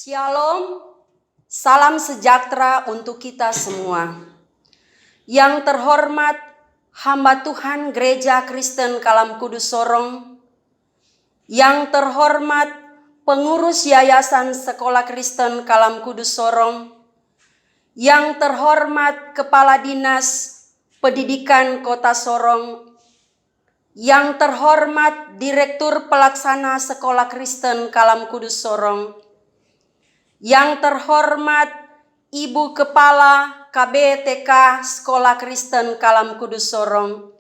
Shalom, salam sejahtera untuk kita semua. Yang terhormat hamba Tuhan Gereja Kristen Kalam Kudus Sorong, yang terhormat pengurus Yayasan Sekolah Kristen Kalam Kudus Sorong, yang terhormat Kepala Dinas Pendidikan Kota Sorong, yang terhormat Direktur Pelaksana Sekolah Kristen Kalam Kudus Sorong, yang terhormat Ibu Kepala KBTK Sekolah Kristen Kalam Kudus Sorong,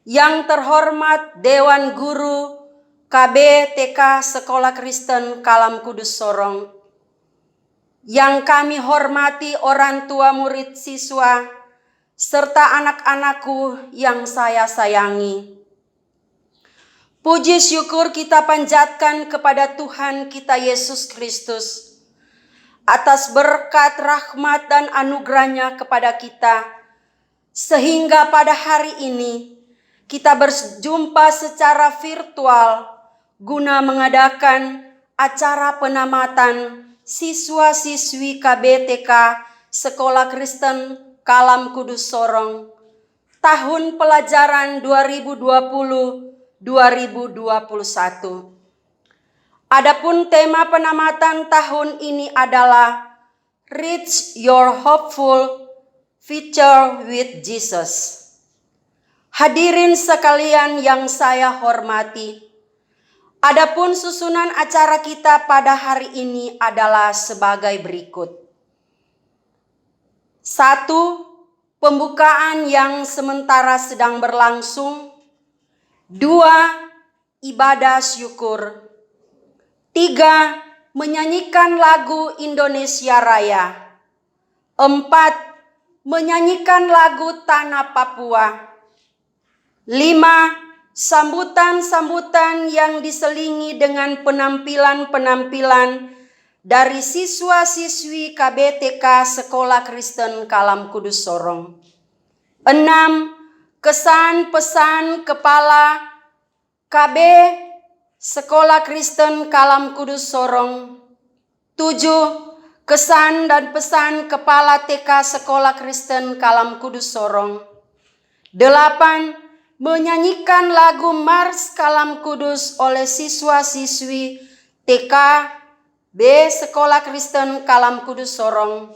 yang terhormat Dewan Guru KBTK Sekolah Kristen Kalam Kudus Sorong, yang kami hormati orang tua murid siswa, serta anak-anakku yang saya sayangi. Puji syukur kita panjatkan kepada Tuhan kita Yesus Kristus atas berkat, rahmat, dan anugerahnya kepada kita, sehingga pada hari ini kita berjumpa secara virtual guna mengadakan acara penamatan siswa-siswi KBTK Sekolah Kristen Kalam Kudus Sorong tahun pelajaran 2020-2021. Adapun tema penamatan tahun ini adalah Reach Your Hopeful Future with Jesus. Hadirin sekalian yang saya hormati, adapun susunan acara kita pada hari ini adalah sebagai berikut. 1. Pembukaan yang sementara sedang berlangsung. 2. Ibadah syukur. 3. Menyanyikan lagu Indonesia Raya. 4. Menyanyikan lagu Tanah Papua. 5. Sambutan-sambutan yang diselingi dengan penampilan-penampilan dari siswa-siswi KBTK Sekolah Kristen Kalam Kudus Sorong. 6. Kesan-pesan Kepala KB Sekolah Kristen Kalam Kudus Sorong. 7. Kesan dan pesan Kepala TK Sekolah Kristen Kalam Kudus Sorong. 8. Menyanyikan lagu Mars Kalam Kudus oleh siswa-siswi TK B Sekolah Kristen Kalam Kudus Sorong.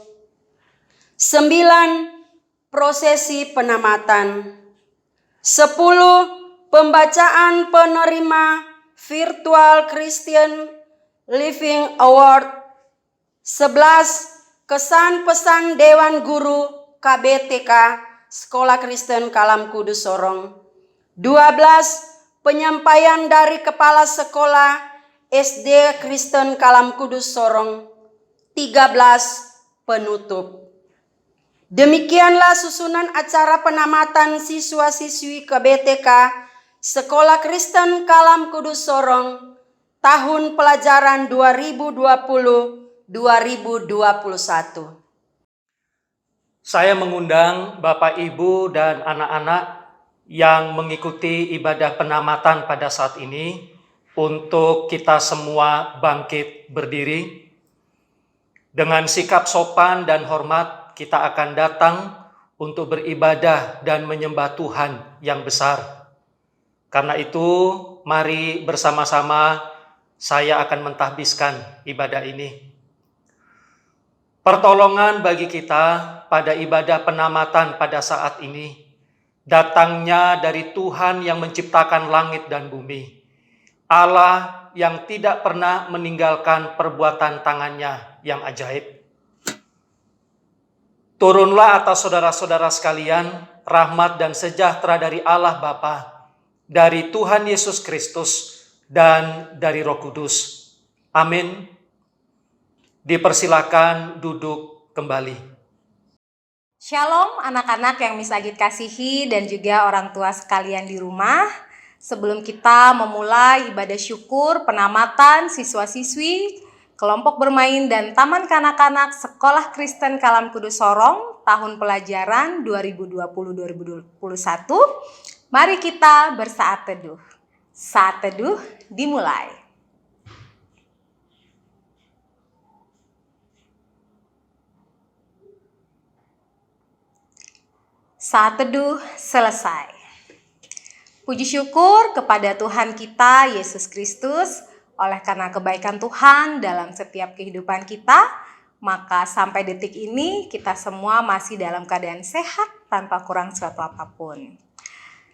9. Prosesi penamatan. 10. Pembacaan penerima Virtual Christian Living Award. 11. Kesan pesan Dewan Guru KBTK Sekolah Kristen Kalam Kudus Sorong. 12. Penyampaian dari Kepala Sekolah SD Kristen Kalam Kudus Sorong. 13. Penutup. Demikianlah susunan acara penamatan siswa-siswi KBTK Sekolah Kristen Kalam Kudus Sorong tahun pelajaran 2020-2021. Saya mengundang Bapak, Ibu, dan anak-anak yang mengikuti ibadah penamatan pada saat ini untuk kita semua bangkit berdiri. Dengan sikap sopan dan hormat kita akan datang untuk beribadah dan menyembah Tuhan yang besar. Karena itu, mari bersama-sama saya akan mentahbiskan ibadah ini. Pertolongan bagi kita pada ibadah penamatan pada saat ini datangnya dari Tuhan yang menciptakan langit dan bumi. Allah yang tidak pernah meninggalkan perbuatan tangannya yang ajaib. Turunlah atas saudara-saudara sekalian rahmat dan sejahtera dari Allah Bapa, dari Tuhan Yesus Kristus, dan dari Roh Kudus. Amin. Dipersilakan duduk kembali. Shalom anak-anak yang Miss Agit kasihi dan juga orang tua sekalian di rumah. Sebelum kita memulai ibadah syukur penamatan siswa-siswi, kelompok bermain dan taman kanak-kanak Sekolah Kristen Kalam Kudus Sorong tahun pelajaran 2020-2021, mari kita bersaat teduh. Saat teduh dimulai. Saat teduh selesai. Puji syukur kepada Tuhan kita Yesus Kristus, oleh karena kebaikan Tuhan dalam setiap kehidupan kita, maka sampai detik ini kita semua masih dalam keadaan sehat tanpa kurang suatu apapun.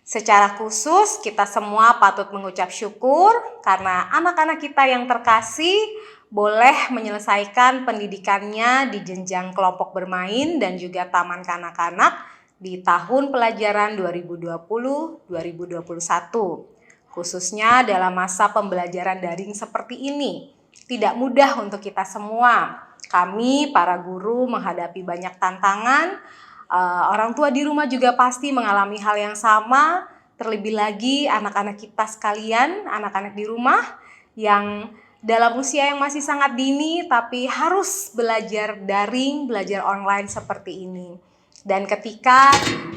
Secara khusus kita semua patut mengucap syukur karena anak-anak kita yang terkasih boleh menyelesaikan pendidikannya di jenjang kelompok bermain dan juga taman kanak-kanak di tahun pelajaran 2020-2021, khususnya dalam masa pembelajaran daring seperti ini. Tidak mudah untuk kita semua. Kami, para guru, menghadapi banyak tantangan. Orang tua di rumah juga pasti mengalami hal yang sama. Terlebih lagi anak-anak kita sekalian, anak-anak di rumah yang dalam usia yang masih sangat dini, tapi harus belajar daring, belajar online seperti ini. Dan ketika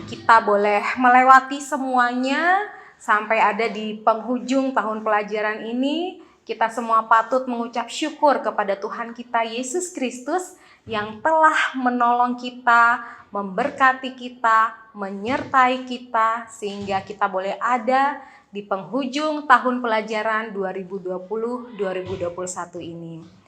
kita boleh melewati semuanya sampai ada di penghujung tahun pelajaran ini, kita semua patut mengucap syukur kepada Tuhan kita Yesus Kristus yang telah menolong kita, memberkati kita, menyertai kita sehingga kita boleh ada di penghujung tahun pelajaran 2020-2021 ini.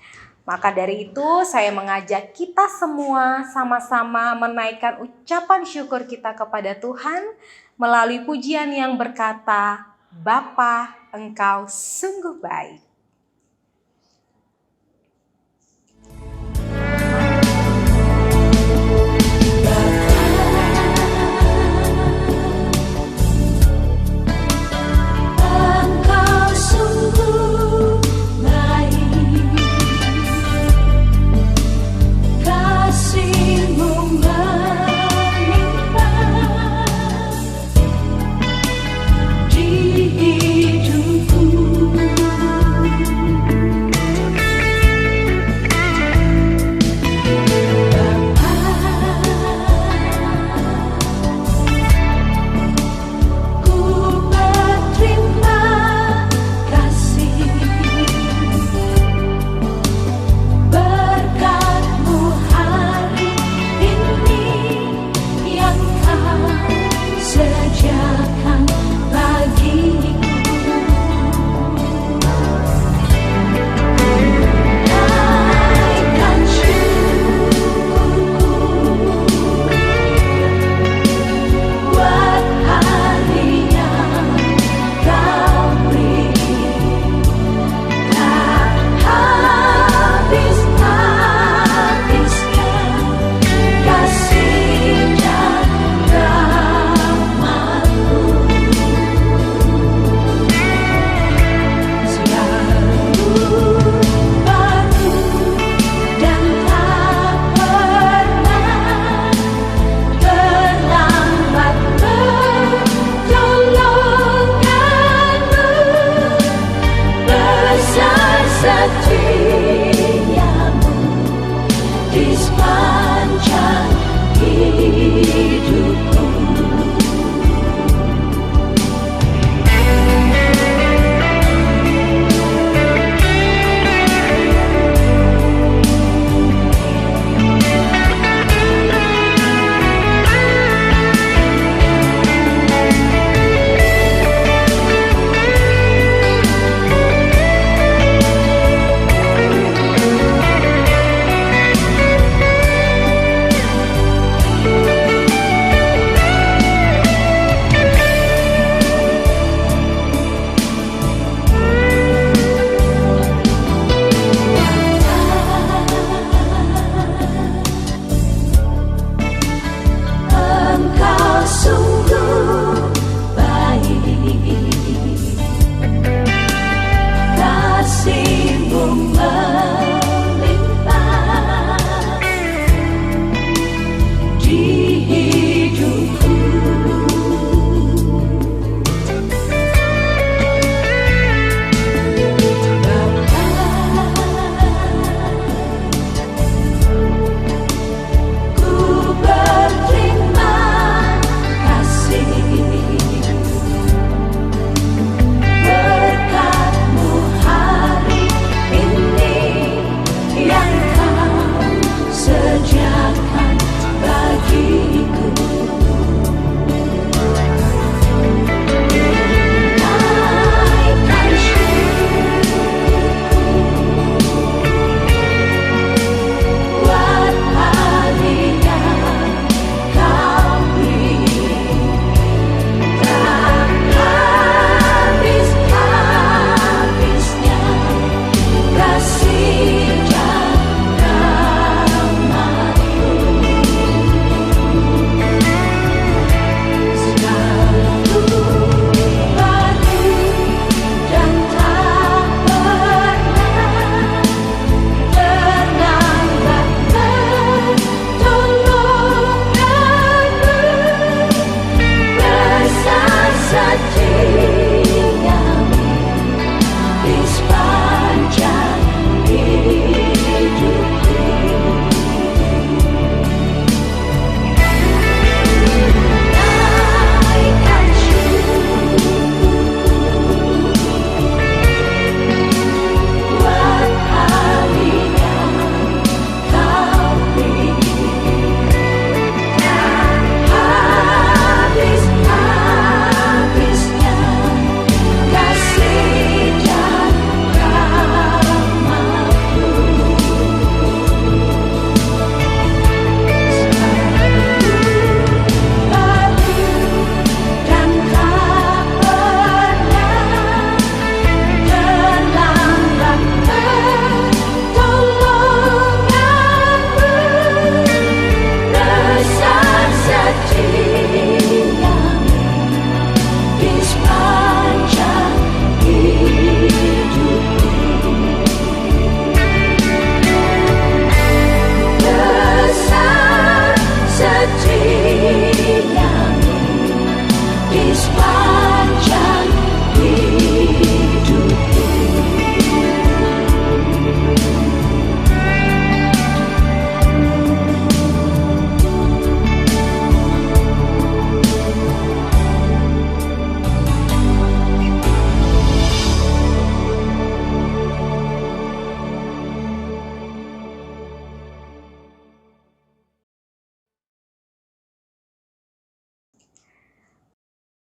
Maka dari itu saya mengajak kita semua sama-sama menaikkan ucapan syukur kita kepada Tuhan melalui pujian yang berkata, Bapa, Engkau sungguh baik. Hidupku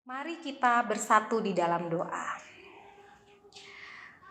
Mari kita bersatu di dalam doa.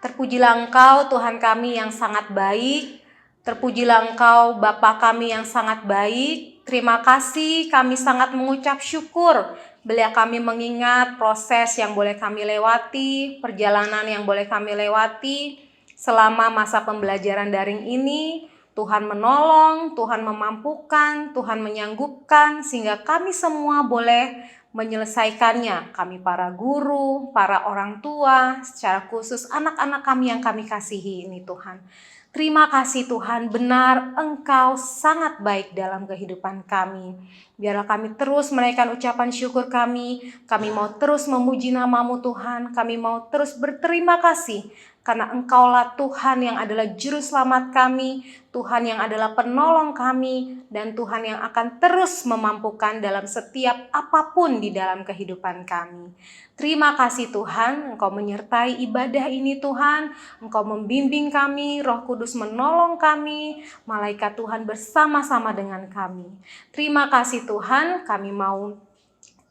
Terpujilah Engkau Tuhan kami yang sangat baik. Terpujilah Engkau Bapa kami yang sangat baik. Terima kasih, kami sangat mengucap syukur bila kami mengingat proses yang boleh kami lewati, perjalanan yang boleh kami lewati selama masa pembelajaran daring ini. Tuhan menolong, Tuhan memampukan, Tuhan menyanggupkan sehingga kami semua boleh menyelesaikannya. Kami para guru, para orang tua, secara khusus anak-anak kami yang kami kasihi ini Tuhan. Terima kasih Tuhan, benar Engkau sangat baik dalam kehidupan kami. Biarlah kami terus menaikkan ucapan syukur kami mau terus memuji nama-Mu Tuhan, kami mau terus berterima kasih karena Engkaulah Tuhan yang adalah juru selamat kami, Tuhan yang adalah penolong kami, dan Tuhan yang akan terus memampukan dalam setiap apapun di dalam kehidupan kami. Terima kasih Tuhan, Engkau menyertai ibadah ini Tuhan, Engkau membimbing kami, Roh Kudus menolong kami, malaikat Tuhan bersama-sama dengan kami. Terima kasih Tuhan, kami mau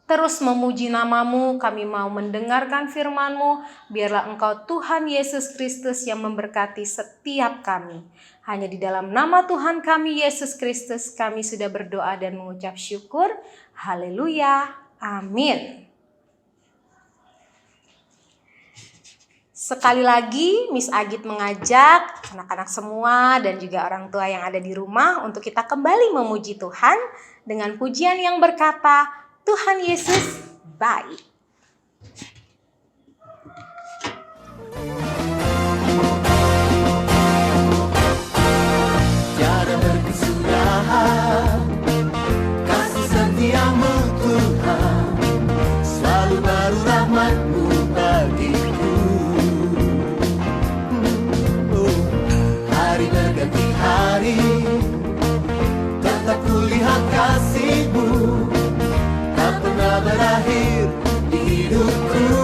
terus memuji nama-Mu, kami mau mendengarkan firman-Mu, biarlah Engkau Tuhan Yesus Kristus yang memberkati setiap kami. Hanya di dalam nama Tuhan kami Yesus Kristus kami sudah berdoa dan mengucap syukur. Haleluya, amin. Sekali lagi Miss Agit mengajak anak-anak semua dan juga orang tua yang ada di rumah untuk kita kembali memuji Tuhan dengan pujian yang berkata, Tuhan Yesus baik. Tiada berkesudahan kasih setiamu Tuhan, selalu baru rahmat-Mu bagiku. Hari berganti hari, tetap kulihat kasih-Mu, tak pernah berakhir di hidupku.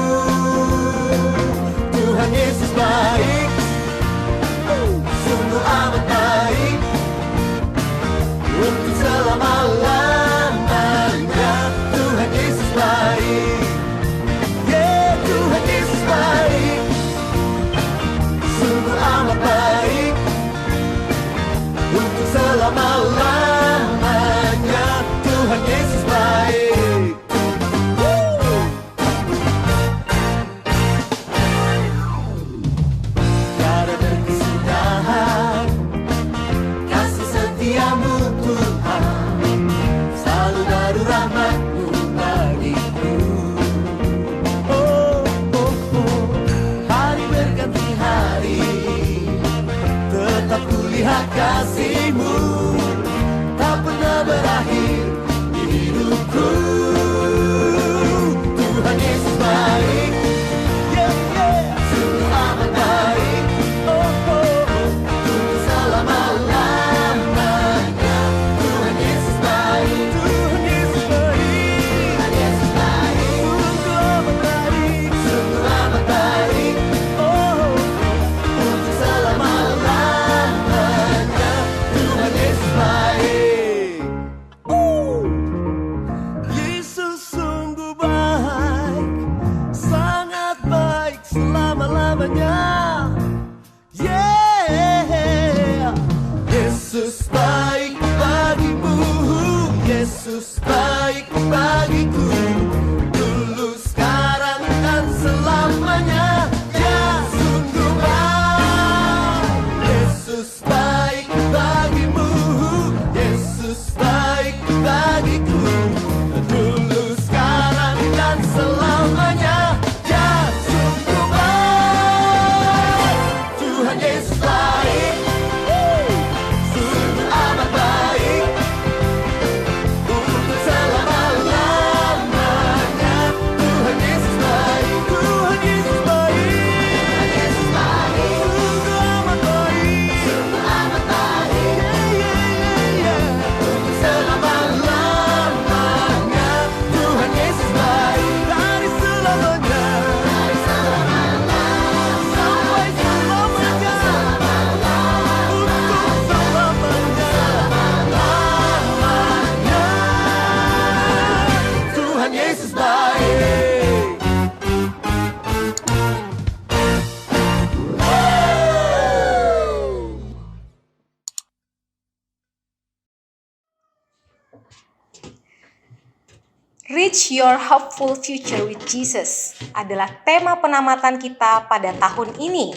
Reach Your Hopeful Future with Jesus adalah tema penamatan kita pada tahun ini.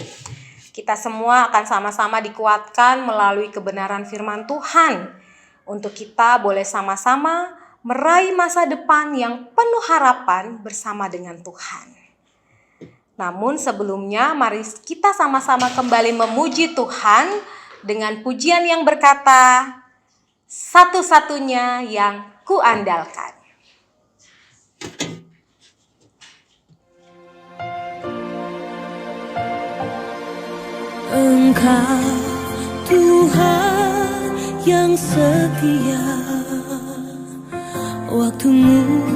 Kita semua akan sama-sama dikuatkan melalui kebenaran firman Tuhan untuk kita boleh sama-sama meraih masa depan yang penuh harapan bersama dengan Tuhan. Namun sebelumnya mari kita sama-sama kembali memuji Tuhan dengan pujian yang berkata, satu-satunya yang kuandalkan. Engkau Tuhan yang setia, waktumu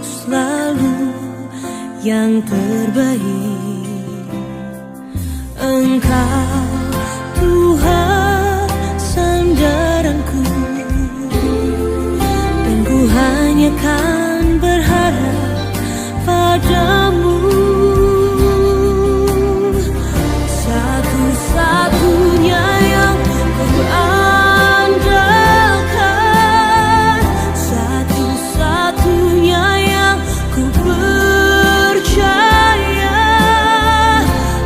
selalu yang terbaik. Engkau Tuhan sandaranku, dan ku hanya kan berharap padamu. Satu-satunya yang ku andalkan, satu-satunya yang ku percaya.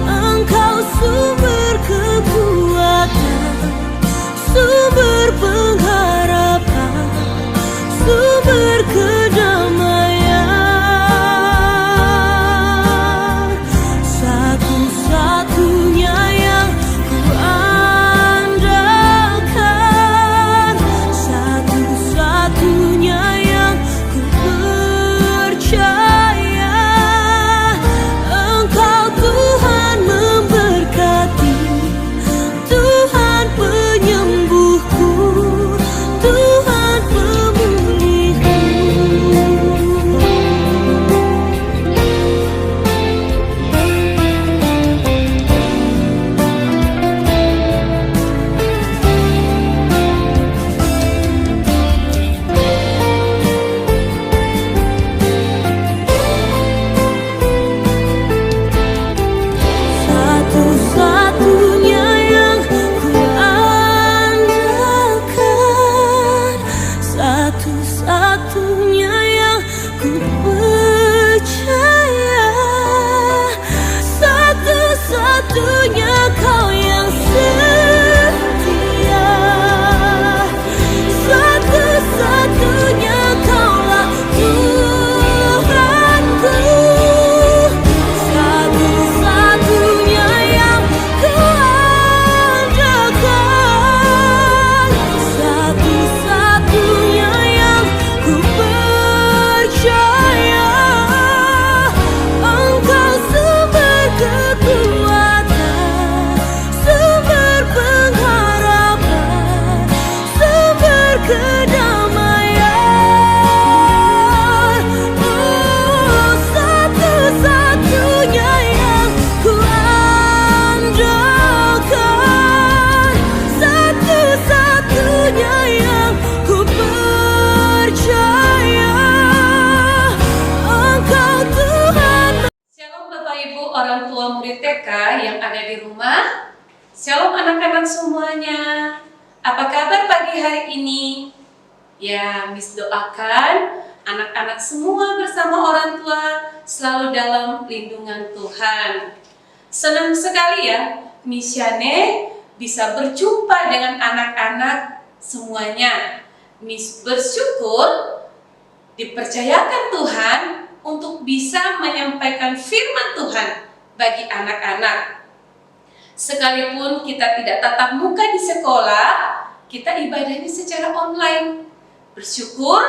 Engkau sumber kekuatan, sumber pengharapan, sumber kedamaian. Satu-satunya yang ku andalkan, satu-satunya yang ku percaya. Engkau Tuhan memberkati, Tuhan penyembuhku, Tuhan pemulihku. Satu-satunya yang ku andalkan, satu-satunya yang ku percaya. Satu-satunya Kau yang setia, satu-satunya Kaulah Tuhanku. Satu-satunya yang ku andalkan, satu-satunya yang ku percaya. Engkau sumber kekuatan, sumber pengharapan, sumber kedamaian. Oh, satu-satunya yang ku andalkan, satu-satunya yang ku percaya. Engkau Tuhan. Shalom Bapak Ibu orang tua murid TK yang ada di rumah. Shalom anak-anak semuanya. Apa kabar pagi hari ini? Ya, Miss doakan anak-anak semua bersama orang tua selalu dalam lindungan Tuhan. Senang sekali ya, Miss Shane bisa berjumpa dengan anak-anak semuanya. Miss bersyukur dipercayakan Tuhan untuk bisa menyampaikan firman Tuhan bagi anak-anak. Sekalipun kita tidak tatap muka di sekolah, kita ibadahnya secara online. Bersyukur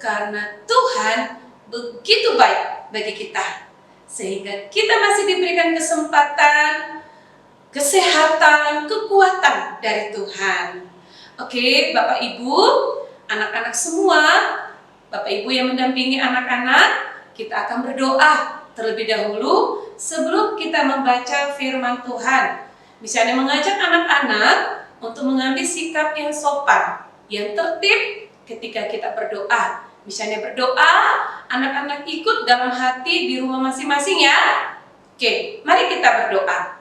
karena Tuhan begitu baik bagi kita, sehingga kita masih diberikan kesempatan, kesehatan, kekuatan dari Tuhan. Oke, Bapak Ibu, anak-anak semua, Bapak Ibu yang mendampingi anak-anak, kita akan berdoa terlebih dahulu sebelum kita membaca firman Tuhan. Misalnya mengajak anak-anak untuk mengambil sikap yang sopan, yang tertib ketika kita berdoa. Misalnya berdoa, anak-anak ikut dalam hati di rumah masing-masing ya. Oke, mari kita berdoa.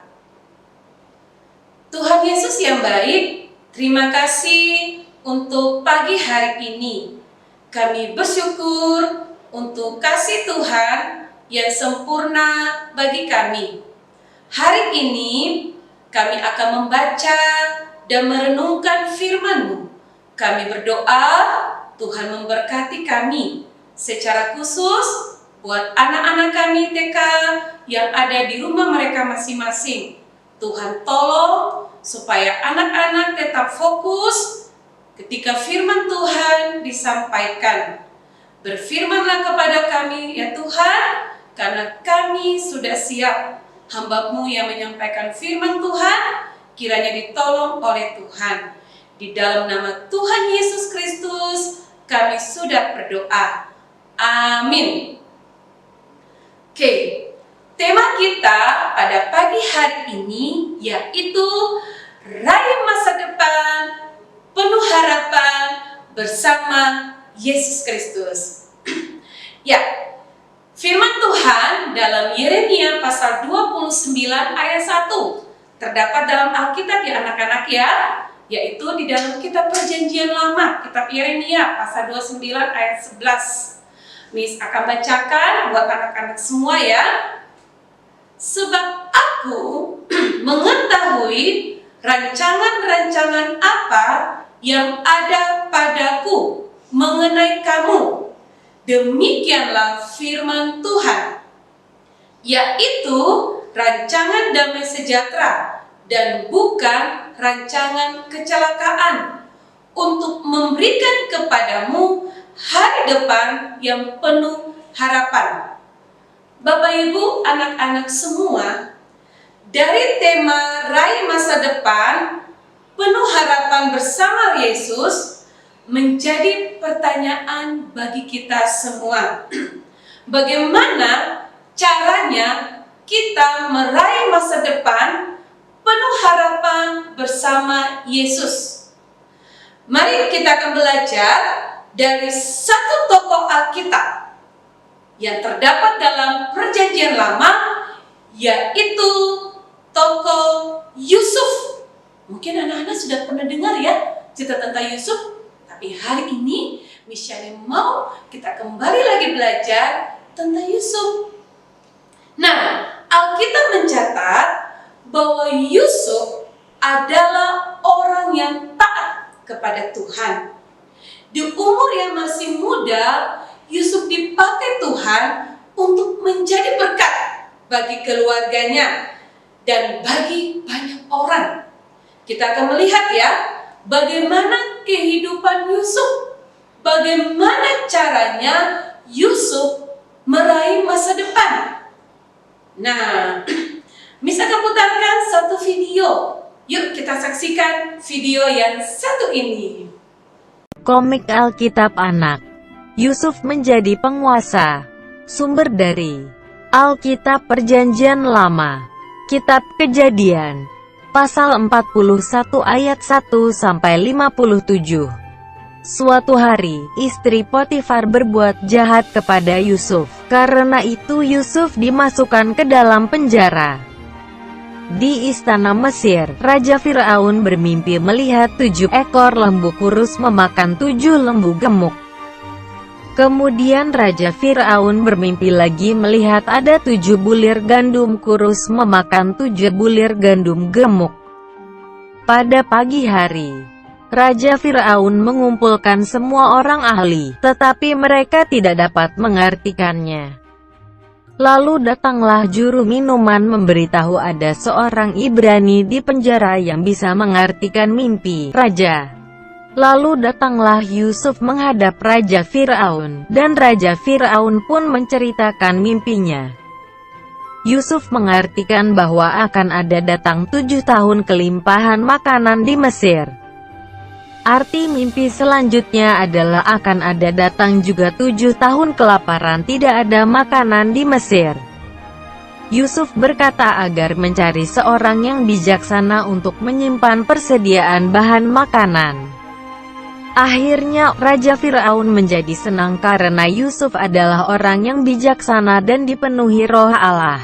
Tuhan Yesus yang baik, terima kasih untuk pagi hari ini. Kami bersyukur untuk kasih Tuhan yang sempurna bagi kami. Hari ini kami akan membaca dan merenungkan firman-Mu. Kami berdoa Tuhan memberkati kami secara khusus buat anak-anak kami TK yang ada di rumah mereka masing-masing. Tuhan tolong supaya anak-anak tetap fokus ketika firman Tuhan disampaikan. Berfirmanlah kepada kami ya Tuhan, karena kami sudah siap. Hamba-Mu yang menyampaikan firman Tuhan, kiranya ditolong oleh Tuhan. Di dalam nama Tuhan Yesus Kristus, kami sudah berdoa. Amin. Oke, tema kita pada pagi hari ini yaitu Raih Masa Depan Penuh Harapan bersama Yesus Kristus. Ya, firman Tuhan dalam Yeremia pasal 29 ayat 1 terdapat dalam Alkitab ya anak-anak ya, yaitu di dalam kitab Perjanjian Lama, kitab Yeremia pasal 29 ayat 11. Miss akan bacakan buat anak-anak semua ya. Sebab aku mengetahui rancangan-rancangan apa yang ada padaku mengenai kamu. Demikianlah firman Tuhan, yaitu rancangan damai sejahtera dan bukan rancangan kecelakaan, untuk memberikan kepadamu hari depan yang penuh harapan. Bapak Ibu, anak-anak semua, dari tema Raih Masa Depan Penuh Harapan bersama Yesus menjadi pertanyaan bagi kita semua. Bagaimana caranya kita meraih masa depan penuh harapan bersama Yesus? Mari kita akan belajar dari satu tokoh Alkitab yang terdapat dalam Perjanjian Lama, yaitu tokoh Yusuf. Mungkin anak-anak sudah pernah dengar ya cerita tentang Yusuf, tapi hari ini Michelle mau kita kembali lagi belajar tentang Yusuf. Nah, Alkitab mencatat bahwa Yusuf adalah orang yang taat kepada Tuhan. Di umur yang masih muda, Yusuf dipakai Tuhan untuk menjadi berkat bagi keluarganya dan bagi banyak orang. Kita akan melihat ya, bagaimana kehidupan Yusuf, bagaimana caranya Yusuf meraih masa depan. Nah, Miss akan putarkan satu video. Yuk kita saksikan video yang satu ini. Komik Alkitab Anak. Yusuf menjadi penguasa. Sumber dari Alkitab Perjanjian Lama. Kitab Kejadian. Pasal 41 ayat 1 sampai 57. Suatu hari, istri Potifar berbuat jahat kepada Yusuf. Karena itu Yusuf dimasukkan ke dalam penjara. Di istana Mesir, Raja Firaun bermimpi melihat 7 ekor lembu kurus memakan 7 lembu gemuk. Kemudian Raja Firaun bermimpi lagi melihat ada 7 bulir gandum kurus memakan 7 bulir gandum gemuk. Pada pagi hari, Raja Firaun mengumpulkan semua orang ahli, tetapi mereka tidak dapat mengartikannya. Lalu datanglah juru minuman memberitahu ada seorang Ibrani di penjara yang bisa mengartikan mimpi raja. Lalu datanglah Yusuf menghadap Raja Firaun, dan Raja Firaun pun menceritakan mimpinya. Yusuf mengartikan bahwa akan ada datang 7 tahun kelimpahan makanan di Mesir. Arti mimpi selanjutnya adalah akan ada datang juga 7 tahun kelaparan, tidak ada makanan di Mesir. Yusuf berkata agar mencari seorang yang bijaksana untuk menyimpan persediaan bahan makanan. Akhirnya, Raja Firaun menjadi senang karena Yusuf adalah orang yang bijaksana dan dipenuhi roh Allah.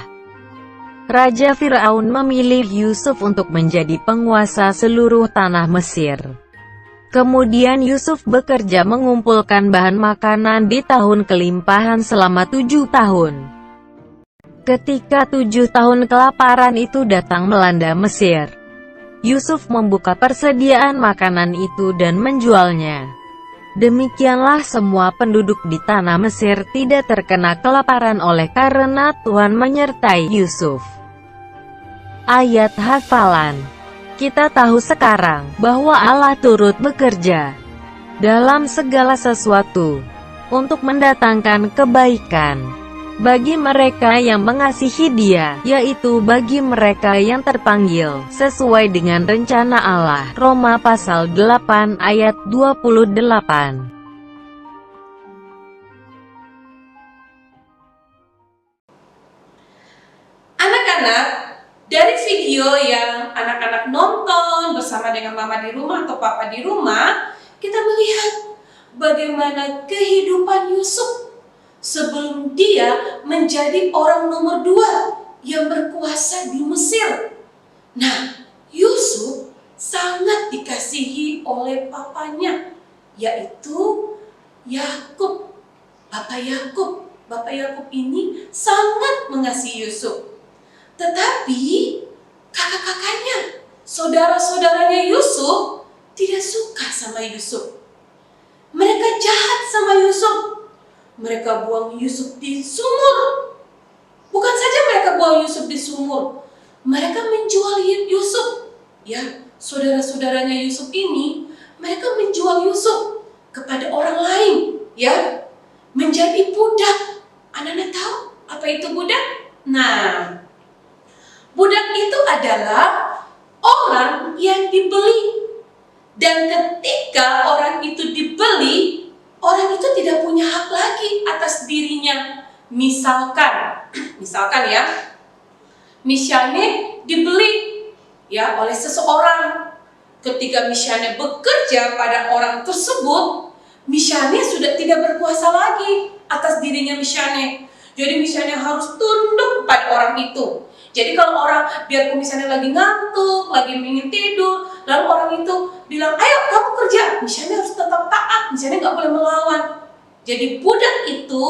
Raja Firaun memilih Yusuf untuk menjadi penguasa seluruh tanah Mesir. Kemudian Yusuf bekerja mengumpulkan bahan makanan di tahun kelimpahan selama 7 tahun. Ketika 7 tahun kelaparan itu datang melanda Mesir, Yusuf membuka persediaan makanan itu dan menjualnya. Demikianlah semua penduduk di tanah Mesir tidak terkena kelaparan oleh karena Tuhan menyertai Yusuf. Ayat hafalan. Kita tahu sekarang bahwa Allah turut bekerja dalam segala sesuatu untuk mendatangkan kebaikan bagi mereka yang mengasihi Dia, yaitu bagi mereka yang terpanggil sesuai dengan rencana Allah. Roma pasal 8 ayat 28. Anak-anak, dari video yang anak-anak nonton bersama dengan mama di rumah atau papa di rumah, kita melihat bagaimana kehidupan Yusuf sebelum dia menjadi orang nomor 2 yang berkuasa di Mesir. Nah, Yusuf sangat dikasihi oleh papanya, yaitu Yakub. Bapak Yakub ini sangat mengasihi Yusuf. Tetapi kakak-kakaknya, saudara-saudaranya Yusuf tidak suka sama Yusuf. Mereka jahat sama Yusuf. Mereka buang Yusuf di sumur. Bukan saja mereka buang Yusuf di sumur, mereka menjual Yusuf. Ya, saudara-saudaranya Yusuf ini, mereka menjual Yusuf kepada orang lain, ya, menjadi budak. Anak-anak tahu apa itu budak? Nah, budak itu adalah orang yang dibeli. Dan ketika orang itu dibeli, orang itu tidak punya hak lagi atas dirinya. Misalkan ya, misalnya dibeli ya oleh seseorang. Ketika misalnya bekerja pada orang tersebut, misalnya sudah tidak berkuasa lagi atas dirinya misalnya. Jadi misalnya harus tunduk pada orang itu. Jadi kalau orang biarpun misalnya lagi ngantuk, lagi ingin tidur, lalu orang itu bilang, ayo kamu kerja, misalnya harus tetap taat, misalnya nggak boleh melawan. Jadi budak itu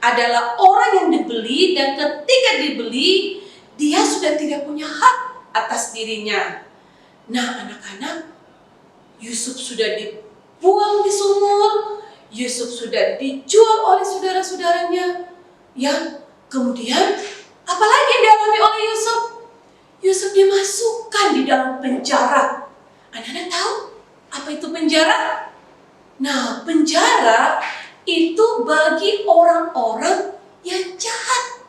adalah orang yang dibeli, dan ketika dibeli, dia sudah tidak punya hak atas dirinya. Nah anak-anak, Yusuf sudah dibuang di sumur, Yusuf sudah dijual oleh saudara-saudaranya. Ya, kemudian apalagi yang dialami oleh Yusuf? Yusuf dimasukkan di dalam penjara. Anak-anak tahu apa itu penjara? Nah, penjara itu bagi orang-orang yang jahat.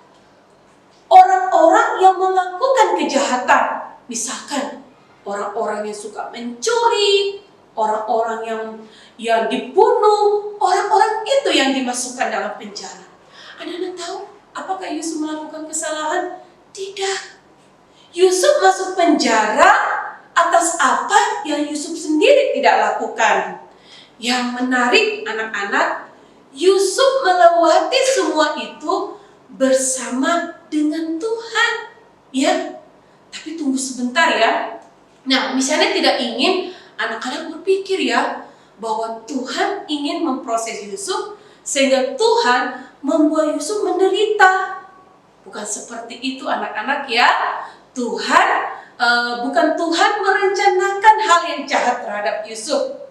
Orang-orang yang melakukan kejahatan. Misalkan orang-orang yang suka mencuri, orang-orang yang dibunuh, orang-orang itu yang dimasukkan dalam penjara. Anak-anak tahu apakah Yusuf melakukan kesalahan? Tidak. Yusuf masuk penjara atas apa yang Yusuf sendiri tidak lakukan. Yang menarik anak-anak, Yusuf melewati semua itu bersama dengan Tuhan. Ya, tapi tunggu sebentar ya. Nah, misalnya tidak ingin anak-anak berpikir ya, bahwa Tuhan ingin memproses Yusuf sehingga Tuhan membuat Yusuf menderita. Bukan seperti itu anak-anak ya. Bukan Tuhan merencanakan hal yang jahat terhadap Yusuf.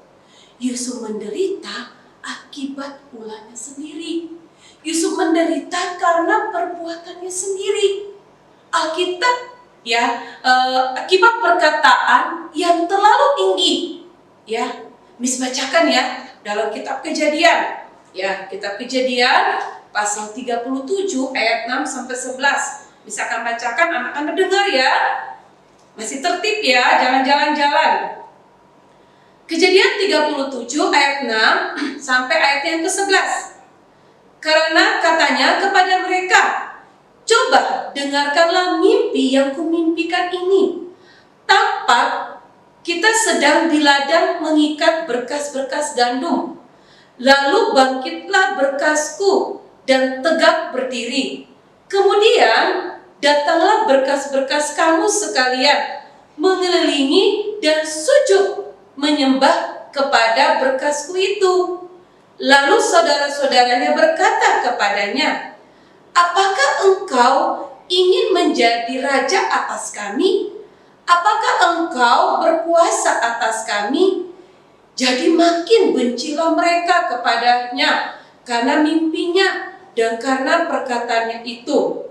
Yusuf menderita akibat ulahnya sendiri. Yusuf menderita karena perbuatannya sendiri. Alkitab ya, akibat perkataan yang terlalu tinggi. Ya, Miss bacakan ya dalam kitab Kejadian. Ya, kitab Kejadian pasal 37 ayat 6 sampai 11. Misalkan bacakan, anak-anak dengar ya. Masih tertib ya, jangan jalan-jalan. Kejadian 37 ayat 6 sampai ayat yang ke-11. Karena katanya kepada mereka, coba dengarkanlah mimpi yang kumimpikan ini. Tampak kita sedang di ladang mengikat berkas-berkas gandum. Lalu bangkitlah berkasku dan tegak berdiri. Kemudian datanglah berkas-berkas kamu sekalian, mengelilingi dan sujud menyembah kepada berkasku itu. Lalu saudara-saudaranya berkata kepadanya, apakah engkau ingin menjadi raja atas kami? Apakah engkau berkuasa atas kami? Jadi makin bencilah mereka kepadanya karena mimpinya dan karena perkataannya itu.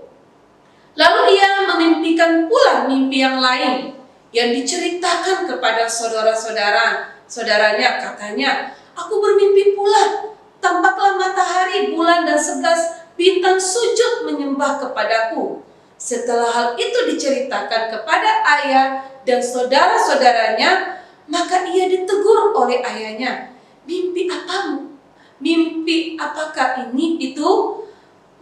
Lalu ia memimpikan pula mimpi yang lain yang diceritakan kepada saudaranya. Katanya, aku bermimpi pula, tampaklah matahari, bulan dan 11 bintang sujud menyembah kepadaku. Setelah hal itu diceritakan kepada ayah dan saudara-saudaranya, maka ia ditegur oleh ayahnya. Mimpi apamu? Mimpi apakah ini itu?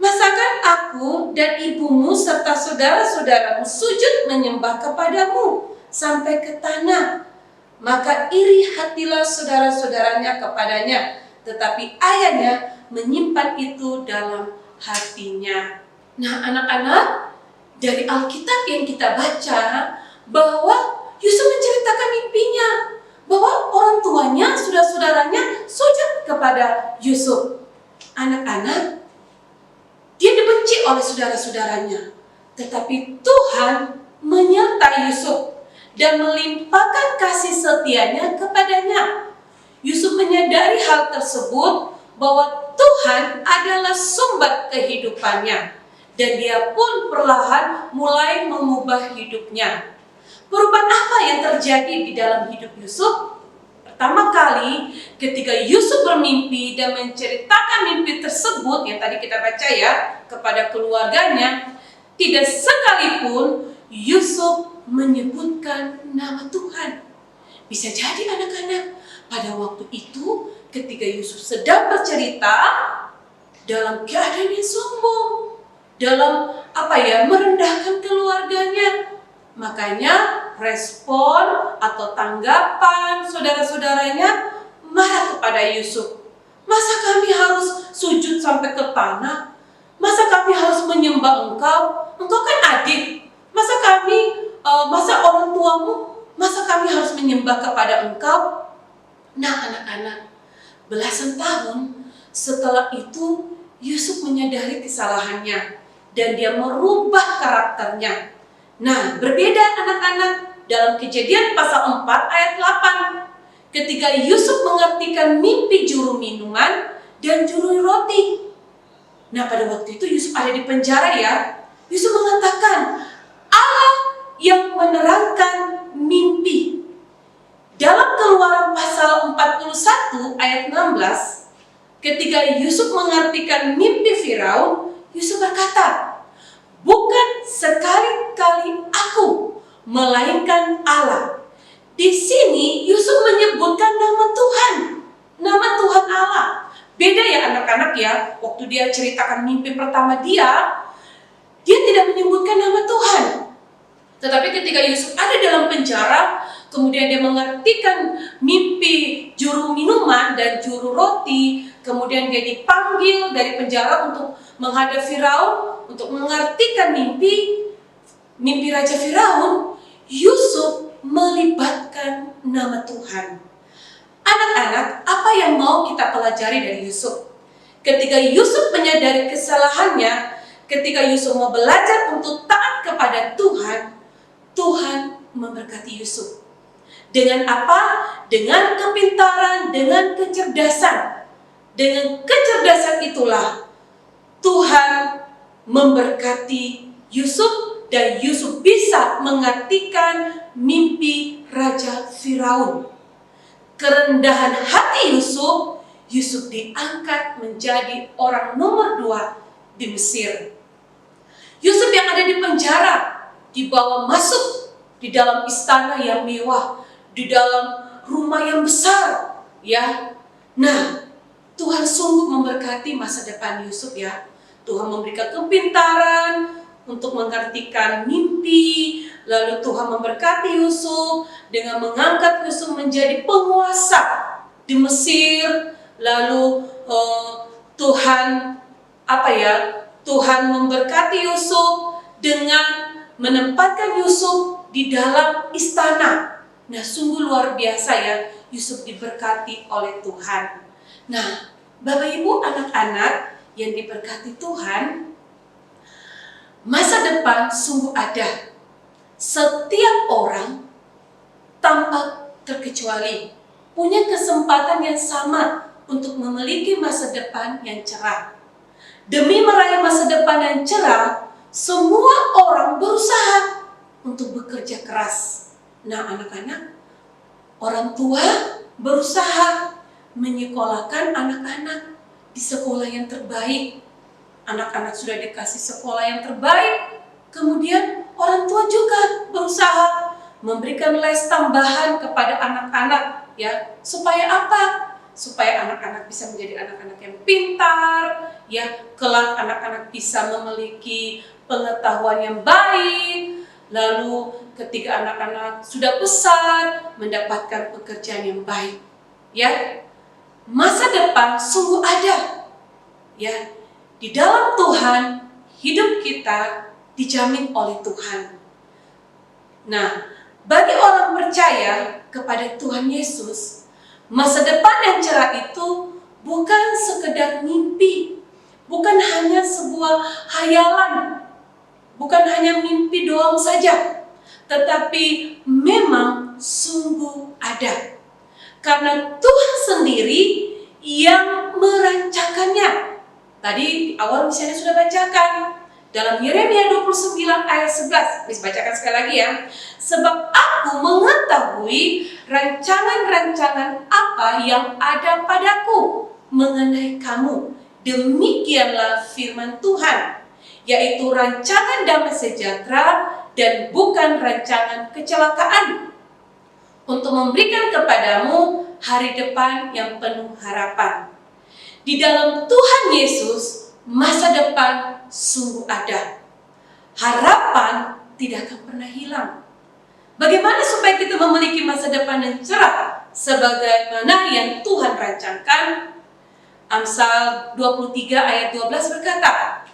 Masakan aku dan ibumu serta saudara-saudaramu sujud menyembah kepadamu sampai ke tanah? Maka iri hatilah saudara-saudaranya kepadanya, tetapi ayahnya menyimpan itu dalam hatinya. Nah, anak-anak, dari Alkitab yang kita baca bahwa Yusuf menceritakan mimpinya, bahwa orang tuanya, saudara-saudaranya sujud kepada Yusuf. Anak-anak, dia dibenci oleh saudara-saudaranya, tetapi Tuhan menyertai Yusuf dan melimpahkan kasih setianya kepadanya. Yusuf menyadari hal tersebut, bahwa Tuhan adalah sumber kehidupannya, dan dia pun perlahan mulai mengubah hidupnya. Perubahan apa yang terjadi di dalam hidup Yusuf? Pertama kali ketika Yusuf bermimpi dan menceritakan mimpi tersebut yang tadi kita baca ya kepada keluarganya, tidak sekalipun Yusuf menyebutkan nama Tuhan. Bisa jadi anak-anak, pada waktu itu ketika Yusuf sedang bercerita dalam keadaan yang sombong, dalam merendahkan keluarganya, makanya respon atau tanggapan saudara-saudaranya marah kepada Yusuf. Masa kami harus sujud sampai ke tanah? Masa kami harus menyembah engkau? Engkau kan adik. Masa orang tuamu? Masa kami harus menyembah kepada engkau? Nah, anak-anak, belasan tahun setelah itu Yusuf menyadari kesalahannya dan dia merubah karakternya. Nah, berbeda anak-anak dalam Kejadian pasal 4 ayat 8. Ketika Yusuf mengartikan mimpi juru minuman dan juru roti. Nah, pada waktu itu Yusuf ada di penjara ya. Yusuf mengatakan, Allah yang menerangkan mimpi. Dalam Keluaran pasal 41 ayat 16, ketika Yusuf mengartikan mimpi Firaun, Yusuf berkata, bukan sekali-kali aku, melainkan Allah. Di sini Yusuf menyebutkan nama Tuhan Allah. Beda ya anak-anak ya, waktu dia ceritakan mimpi pertama dia tidak menyebutkan nama Tuhan. Tetapi ketika Yusuf ada dalam penjara, kemudian dia mengartikan mimpi juru minuman dan juru roti, kemudian dia dipanggil dari penjara untuk menghadap Firaun, untuk mengartikan mimpi Raja Firaun. Yusuf melibatkan nama Tuhan. Anak-anak, apa yang mau kita pelajari dari Yusuf? Ketika Yusuf menyadari kesalahannya, ketika Yusuf mau belajar untuk taat kepada Tuhan, Tuhan memberkati Yusuf. Dengan apa? Dengan kepintaran, dengan kecerdasan. Dengan kecerdasan itulah Tuhan memberkati Yusuf dan Yusuf bisa mengartikan mimpi Raja Firaun. Kerendahan hati Yusuf diangkat menjadi orang nomor 2 di Mesir. Yusuf yang ada di penjara dibawa masuk di dalam istana yang mewah, di dalam rumah yang besar, ya. Nah, Tuhan sungguh memberkati masa depan Yusuf ya. Tuhan memberikan kepintaran untuk mengartikan mimpi, lalu Tuhan memberkati Yusuf dengan mengangkat Yusuf menjadi penguasa di Mesir. Lalu Tuhan memberkati Yusuf dengan menempatkan Yusuf di dalam istana. Nah, sungguh luar biasa ya. Yusuf diberkati oleh Tuhan. Nah, Bapak Ibu anak-anak yang diberkati Tuhan, masa depan sungguh ada. Setiap orang tanpa terkecuali punya kesempatan yang sama untuk memiliki masa depan yang cerah. Demi meraih masa depan yang cerah, semua orang berusaha untuk bekerja keras. Nah, anak-anak, orang tua berusaha menyekolahkan anak-anak di sekolah yang terbaik. Anak-anak sudah dikasih sekolah yang terbaik, kemudian orang tua juga berusaha memberikan les tambahan kepada anak-anak, ya, supaya apa? Supaya anak-anak bisa menjadi anak-anak yang pintar, ya, kelak anak-anak bisa memiliki pengetahuan yang baik, lalu ketika anak-anak sudah besar mendapatkan pekerjaan yang baik, ya. Masa depan sungguh ada, ya. Di dalam Tuhan, hidup kita dijamin oleh Tuhan. Nah, bagi orang percaya kepada Tuhan Yesus, masa depan yang cerah itu bukan sekedar mimpi, bukan hanya sebuah hayalan, bukan hanya mimpi doang saja, tetapi memang sungguh ada. Karena Tuhan sendiri yang merancangkannya. Tadi di awal misalnya sudah bacakan dalam Yeremia 29 ayat 11. Please bacakan sekali lagi ya. Sebab aku mengetahui rancangan-rancangan apa yang ada padaku mengenai kamu. Demikianlah firman Tuhan, yaitu rancangan damai sejahtera dan bukan rancangan kecelakaan, untuk memberikan kepadamu hari depan yang penuh harapan. Di dalam Tuhan Yesus, masa depan sungguh ada. Harapan tidak akan pernah hilang. Bagaimana supaya kita memiliki masa depan yang cerah sebagaimana yang Tuhan rancangkan? Amsal 23 ayat 12 berkata,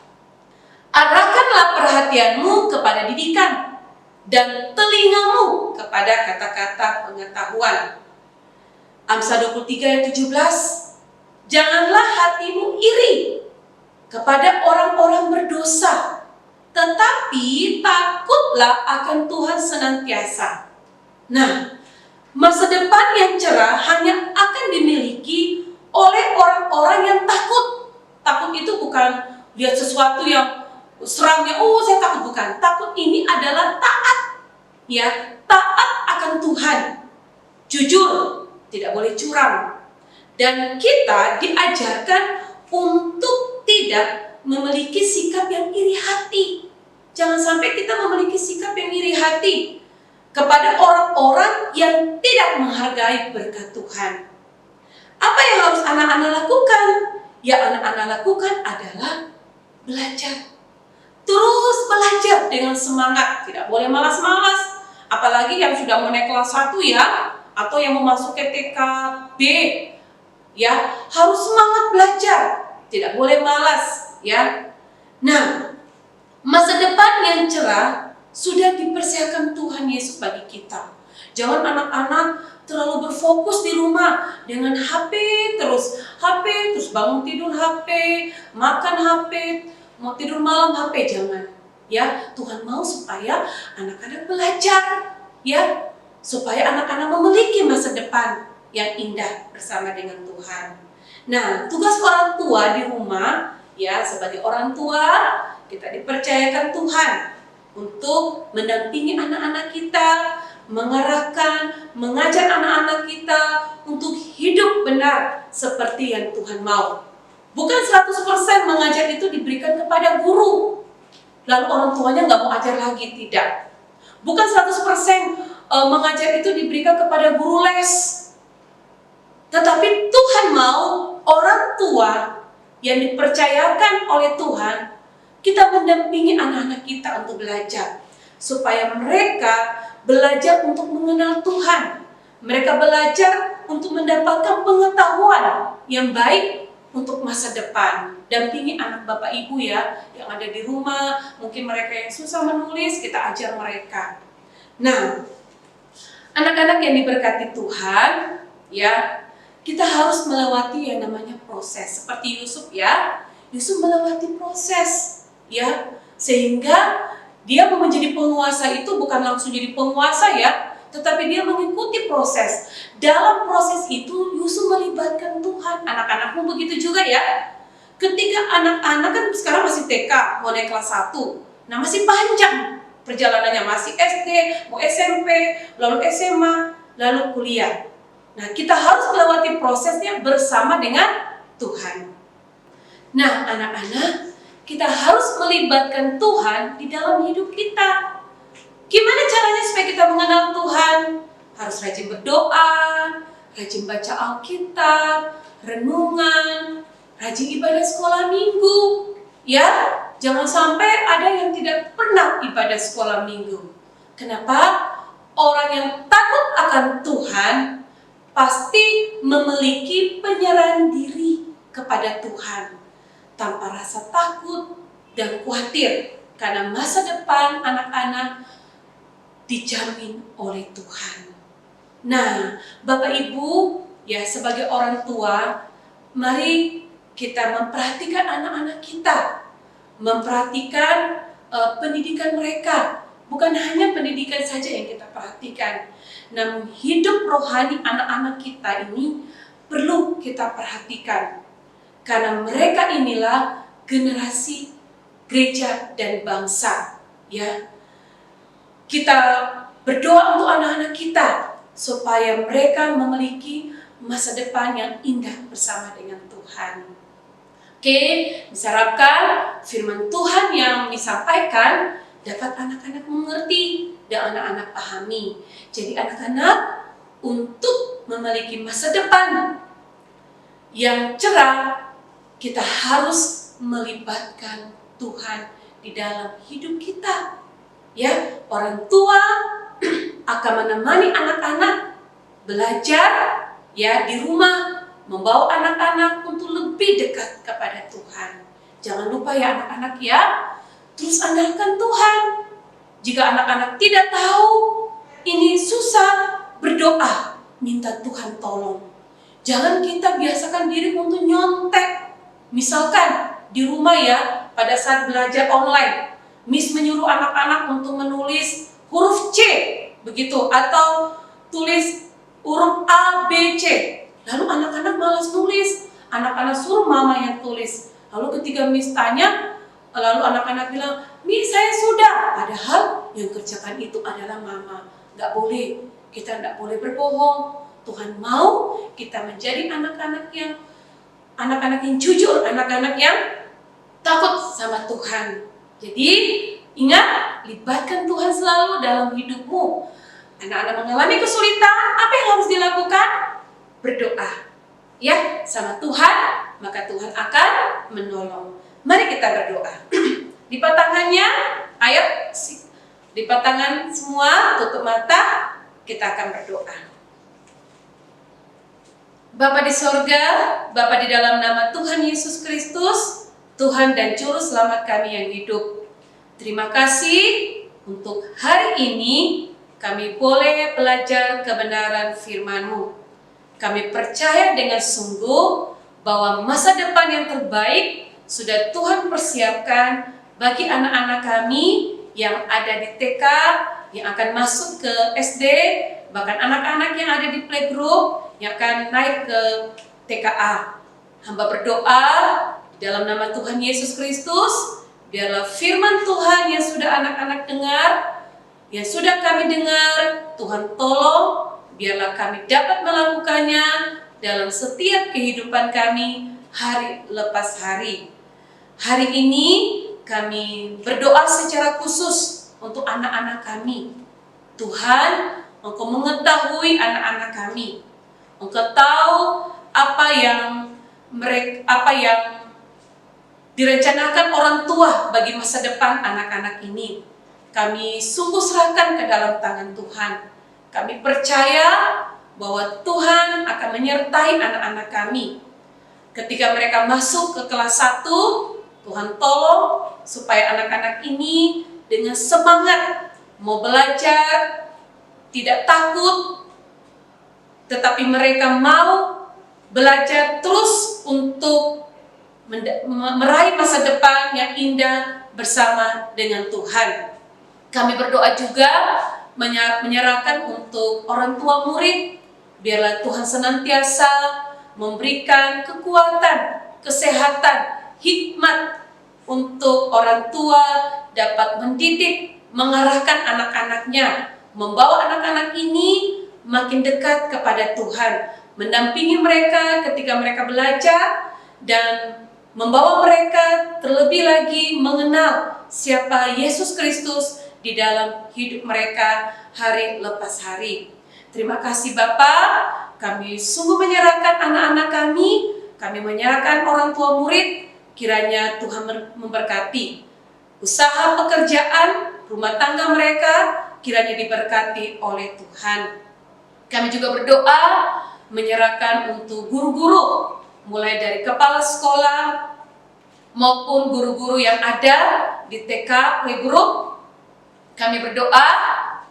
arahkanlah perhatianmu kepada didikan dan telingamu kepada kata-kata pengetahuan. Amsal 23 ayat 17, janganlah hatimu iri kepada orang-orang berdosa, tetapi takutlah akan Tuhan senantiasa. Nah, masa depan yang cerah hanya akan dimiliki oleh orang-orang yang takut. Takut itu bukan lihat sesuatu yang seramnya, oh saya takut, bukan. Takut ini adalah taat, ya, taat akan Tuhan, jujur, tidak boleh curang. Dan kita diajarkan untuk tidak memiliki sikap yang iri hati. Jangan sampai kita memiliki sikap yang iri hati kepada orang-orang yang tidak menghargai berkat Tuhan. Apa yang harus anak-anak lakukan? Ya, anak-anak lakukan adalah belajar. Terus belajar dengan semangat, tidak boleh malas-malas. Apalagi yang sudah mau naik kelas 1 ya, atau yang mau masuk ke TKB, ya, harus semangat belajar, tidak boleh malas, ya. Nah, masa depan yang cerah sudah dipersiapkan Tuhan Yesus bagi kita. Jangan anak-anak terlalu berfokus di rumah dengan HP terus bangun tidur HP, makan HP, mau tidur malam HP, jangan. Ya, Tuhan mau supaya anak-anak belajar, ya, supaya anak-anak memiliki masa depan yang indah bersama dengan Tuhan. Nah, tugas orang tua di rumah, ya, sebagai orang tua kita dipercayakan Tuhan untuk mendampingi anak-anak kita, mengarahkan, mengajar anak-anak kita untuk hidup benar seperti yang Tuhan mau. Bukan 100% mengajar itu diberikan kepada guru, lalu orang tuanya nggak mau ajar lagi, tidak. Bukan 100% mengajar itu diberikan kepada guru les. Tetapi Tuhan mau orang tua yang dipercayakan oleh Tuhan, kita mendampingi anak-anak kita untuk belajar. Supaya mereka belajar untuk mengenal Tuhan. Mereka belajar untuk mendapatkan pengetahuan yang baik untuk masa depan. Dampingi anak bapak ibu ya, yang ada di rumah. Mungkin mereka yang susah menulis, kita ajar mereka. Nah, anak-anak yang diberkati Tuhan, ya, kita harus melewati yang namanya proses. Seperti Yusuf ya, Yusuf melewati proses, ya, sehingga dia mau menjadi penguasa itu bukan langsung jadi penguasa ya, tetapi dia mengikuti proses. Dalam proses itu Yusuf melibatkan Tuhan. Anak-anakmu begitu juga ya. Ketika anak-anak kan sekarang masih TK, mau naik kelas 1, nah masih panjang perjalanannya, masih SD, mau SMP, lalu SMA, lalu kuliah. Nah, kita harus melewati prosesnya bersama dengan Tuhan. Nah, anak-anak, kita harus melibatkan Tuhan di dalam hidup kita. Gimana caranya supaya kita mengenal Tuhan? Harus rajin berdoa, rajin baca Alkitab, renungan, rajin ibadah sekolah minggu. Ya, jangan sampai ada yang tidak pernah ibadah sekolah minggu. Kenapa? Orang yang takut akan Tuhan pasti memiliki penyerahan diri kepada Tuhan tanpa rasa takut dan khawatir, karena masa depan anak-anak dijamin oleh Tuhan. Nah, Bapak Ibu, ya sebagai orang tua, mari kita memperhatikan anak-anak kita, memperhatikan pendidikan mereka. Bukan hanya pendidikan saja yang kita perhatikan, namun hidup rohani anak-anak kita ini perlu kita perhatikan. Karena mereka inilah generasi gereja dan bangsa, ya. Kita berdoa untuk anak-anak kita supaya mereka memiliki masa depan yang indah bersama dengan Tuhan. Oke, diharapkan firman Tuhan yang disampaikan dapat anak-anak mengerti dan anak-anak pahami. Jadi anak-anak untuk memiliki masa depan yang cerah, kita harus melibatkan Tuhan di dalam hidup kita. Ya, orang tua akan menemani anak-anak belajar ya di rumah, membawa anak-anak untuk lebih dekat kepada Tuhan. Jangan lupa ya anak-anak ya, terus andalkan Tuhan. Jika anak-anak tidak tahu, ini susah, berdoa, minta Tuhan tolong. Jangan kita biasakan diri untuk nyontek. Misalkan di rumah ya, pada saat belajar online, Miss menyuruh anak-anak untuk menulis huruf C, begitu, atau tulis huruf A, B, C. Lalu anak-anak malas nulis, anak-anak suruh mama yang tulis. Lalu ketika Miss tanya, lalu anak-anak bilang, Miss saya sudah. Padahal yang kerjakan itu adalah mama. Gak boleh, kita gak boleh berbohong. Tuhan mau kita menjadi anak-anak yang jujur, anak-anak yang takut sama Tuhan. Jadi ingat, libatkan Tuhan selalu dalam hidupmu. Anak-anak mengalami kesulitan, apa yang harus dilakukan? Berdoa ya sama Tuhan, maka Tuhan akan menolong. Mari kita berdoa. Lipat tangannya, ayo lipat tangan semua, tutup mata, kita akan berdoa. Bapa di sorga, Bapa di dalam nama Tuhan Yesus Kristus, Tuhan dan Juru Selamat kami yang hidup, terima kasih untuk hari ini kami boleh belajar kebenaran firman-Mu. Kami percaya dengan sungguh bahwa masa depan yang terbaik sudah Tuhan persiapkan bagi anak-anak kami yang ada di TK, yang akan masuk ke SD, bahkan anak-anak yang ada di playgroup, yang akan naik ke TKA. Hamba berdoa dalam nama Tuhan Yesus Kristus, biarlah firman Tuhan yang sudah anak-anak dengar, yang sudah kami dengar, Tuhan tolong, biarlah kami dapat melakukannya dalam setiap kehidupan kami hari lepas hari. Hari ini kami berdoa secara khusus untuk anak-anak kami. Tuhan, Engkau mengetahui anak-anak kami. Engkau tahu apa yang direncanakan orang tua bagi masa depan anak-anak ini. Kami sungguh serahkan ke dalam tangan Tuhan. Kami percaya bahwa Tuhan akan menyertai anak-anak kami. Ketika mereka masuk ke kelas 1, Tuhan tolong supaya anak-anak ini dengan semangat mau belajar, tidak takut, tetapi mereka mau belajar terus untuk meraih masa depan yang indah bersama dengan Tuhan. Kami berdoa juga menyerahkan untuk orang tua murid, biarlah Tuhan senantiasa memberikan kekuatan, kesehatan, hikmat untuk orang tua dapat mendidik, mengarahkan anak-anaknya, membawa anak-anak ini makin dekat kepada Tuhan, mendampingi mereka ketika mereka belajar, dan membawa mereka terlebih lagi mengenal siapa Yesus Kristus di dalam hidup mereka hari lepas hari. Terima kasih Bapak, kami sungguh menyerahkan anak-anak kami menyerahkan orang tua murid, kiranya Tuhan memberkati usaha pekerjaan, rumah tangga mereka, kiranya diberkati oleh Tuhan. Kami juga berdoa menyerahkan untuk guru-guru, mulai dari kepala sekolah maupun guru-guru yang ada di TK, playgroup. Kami berdoa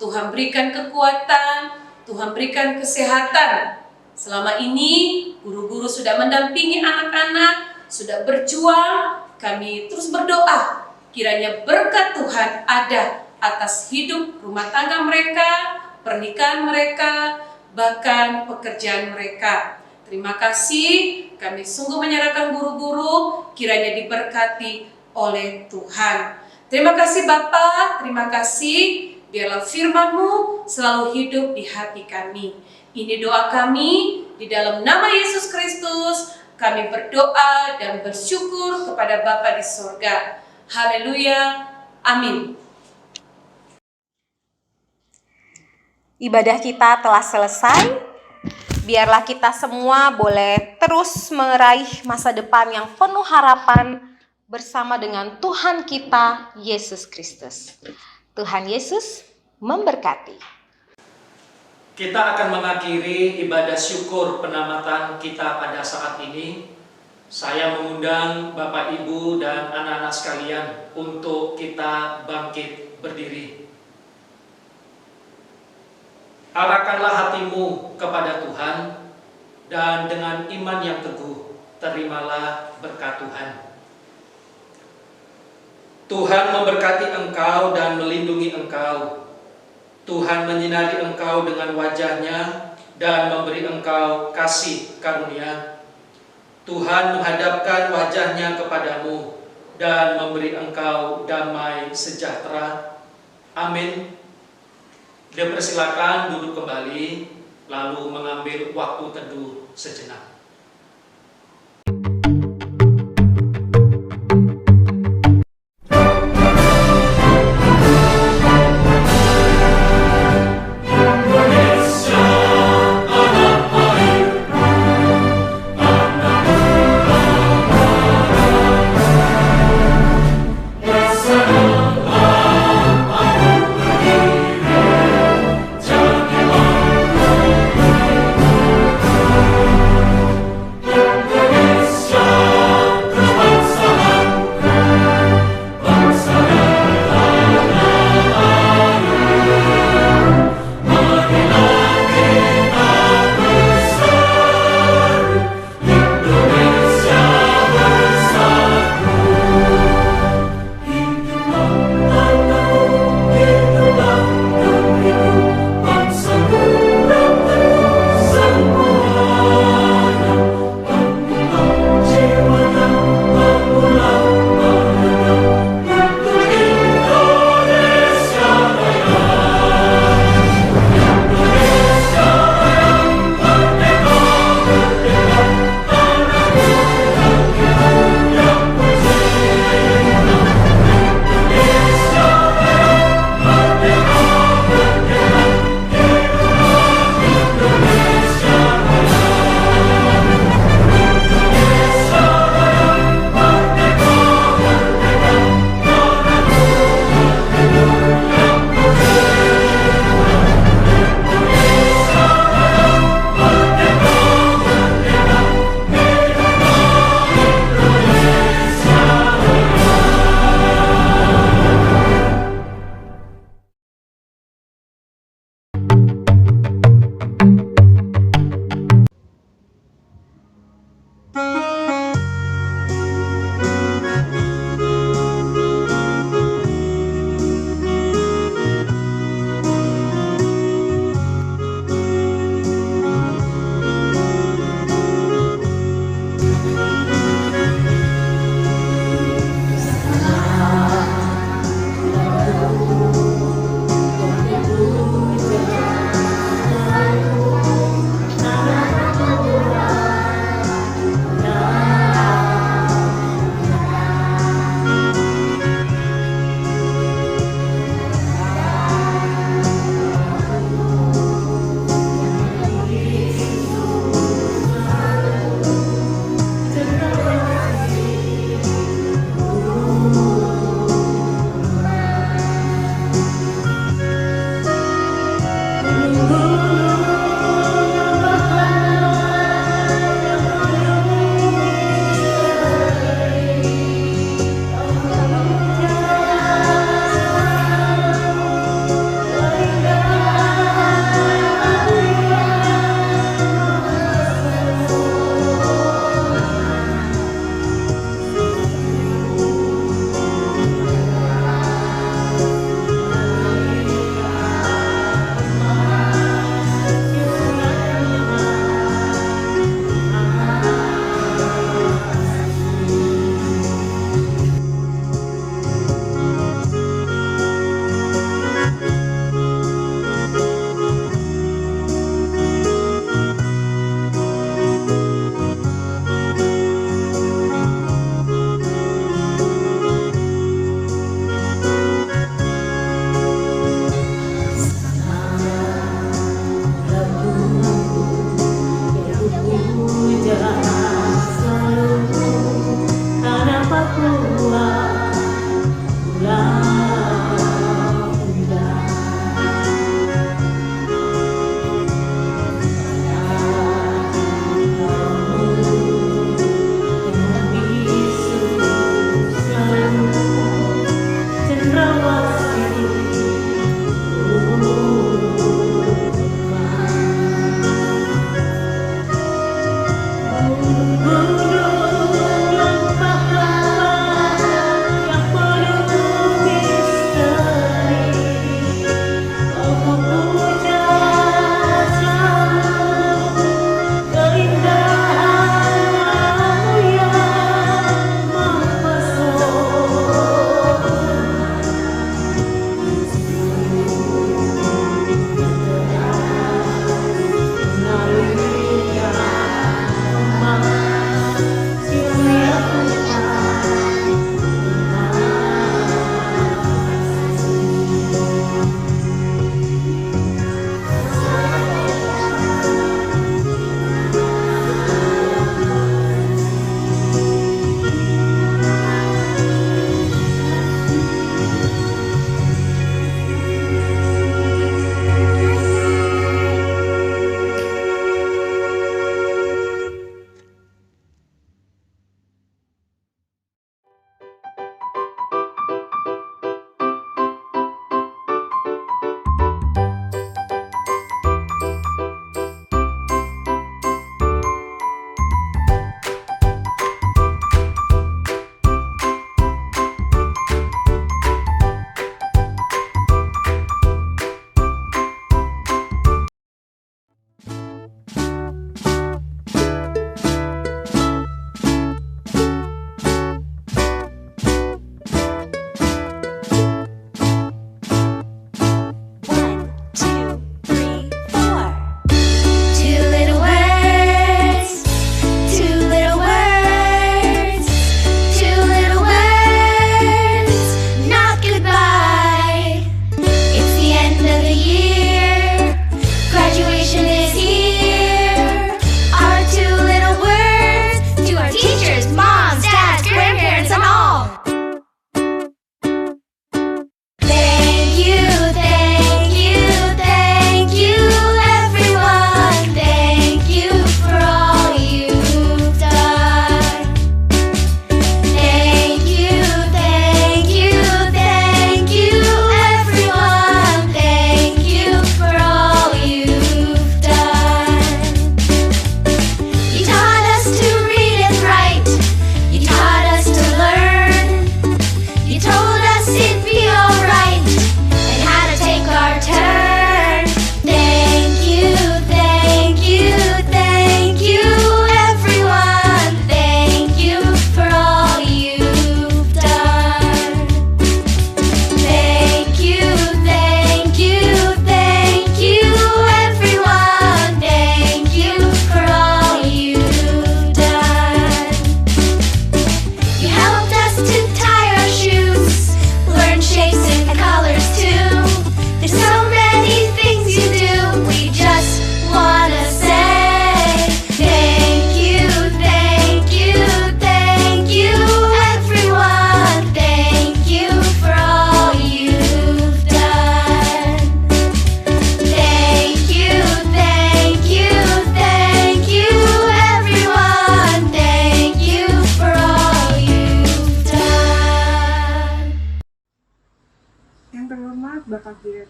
Tuhan berikan kekuatan, Tuhan berikan kesehatan. Selama ini guru-guru sudah mendampingi anak-anak, sudah berjuang. Kami terus berdoa kiranya berkat Tuhan ada atas hidup rumah tangga mereka, pernikahan mereka, bahkan pekerjaan mereka. Terima kasih, kami sungguh menyerahkan guru-guru, kiranya diberkati oleh Tuhan. Terima kasih Bapa, terima kasih, biarlah firman-Mu selalu hidup di hati kami. Ini doa kami, di dalam nama Yesus Kristus, kami berdoa dan bersyukur kepada Bapa di sorga. Haleluya, amin. Ibadah kita telah selesai. Biarlah kita semua boleh terus meraih masa depan yang penuh harapan bersama dengan Tuhan kita, Yesus Kristus. Tuhan Yesus memberkati. Kita akan mengakhiri ibadah syukur penamatan kita pada saat ini. Saya mengundang Bapak, Ibu, dan anak-anak sekalian untuk kita bangkit berdiri. Arahkanlah hatimu kepada Tuhan, dan dengan iman yang teguh, terimalah berkat Tuhan. Tuhan memberkati engkau dan melindungi engkau. Tuhan menyinari engkau dengan wajah-Nya dan memberi engkau kasih karunia. Tuhan menghadapkan wajah-Nya kepadamu dan memberi engkau damai sejahtera. Amin. Dipersilakan duduk kembali, lalu mengambil waktu teduh sejenak.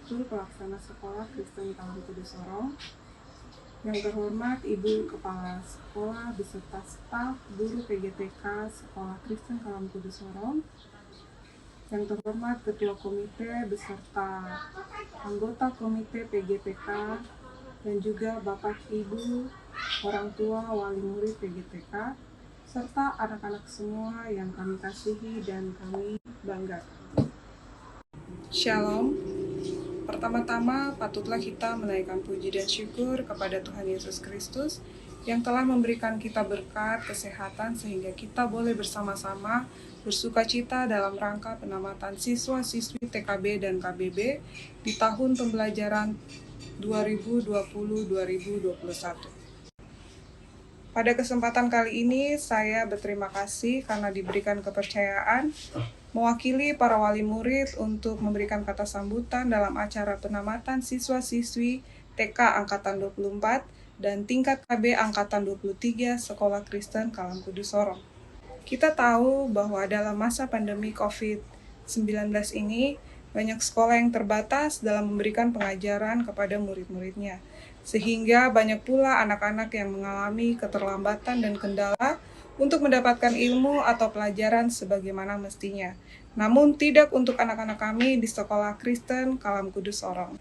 Direktur Pelaksana Sekolah Kristen Kalam Kudus Sorong, yang terhormat Ibu Kepala Sekolah beserta staf guru PGTK Sekolah Kristen Kalam Kudus Sorong, yang terhormat Ketua Komite beserta anggota Komite PGTK, dan juga Bapak Ibu, orang tua, wali murid PGTK, serta anak-anak semua yang kami kasihi dan kami banggakan. Shalom. Pertama-tama, patutlah kita menaikkan puji dan syukur kepada Tuhan Yesus Kristus yang telah memberikan kita berkat kesehatan sehingga kita boleh bersama-sama bersukacita dalam rangka penamatan siswa-siswi TKB dan KBB di tahun pembelajaran 2020-2021. Pada kesempatan kali ini, saya berterima kasih karena diberikan kepercayaan mewakili para wali murid untuk memberikan kata sambutan dalam acara penamatan siswa-siswi TK Angkatan 24 dan tingkat KB Angkatan 23 Sekolah Kristen Kalam Kudus Sorong. Kita tahu bahwa dalam masa pandemi COVID-19 ini, banyak sekolah yang terbatas dalam memberikan pengajaran kepada murid-muridnya, sehingga banyak pula anak-anak yang mengalami keterlambatan dan kendala untuk mendapatkan ilmu atau pelajaran sebagaimana mestinya. Namun tidak untuk anak-anak kami di Sekolah Kristen Kalam Kudus Sorong.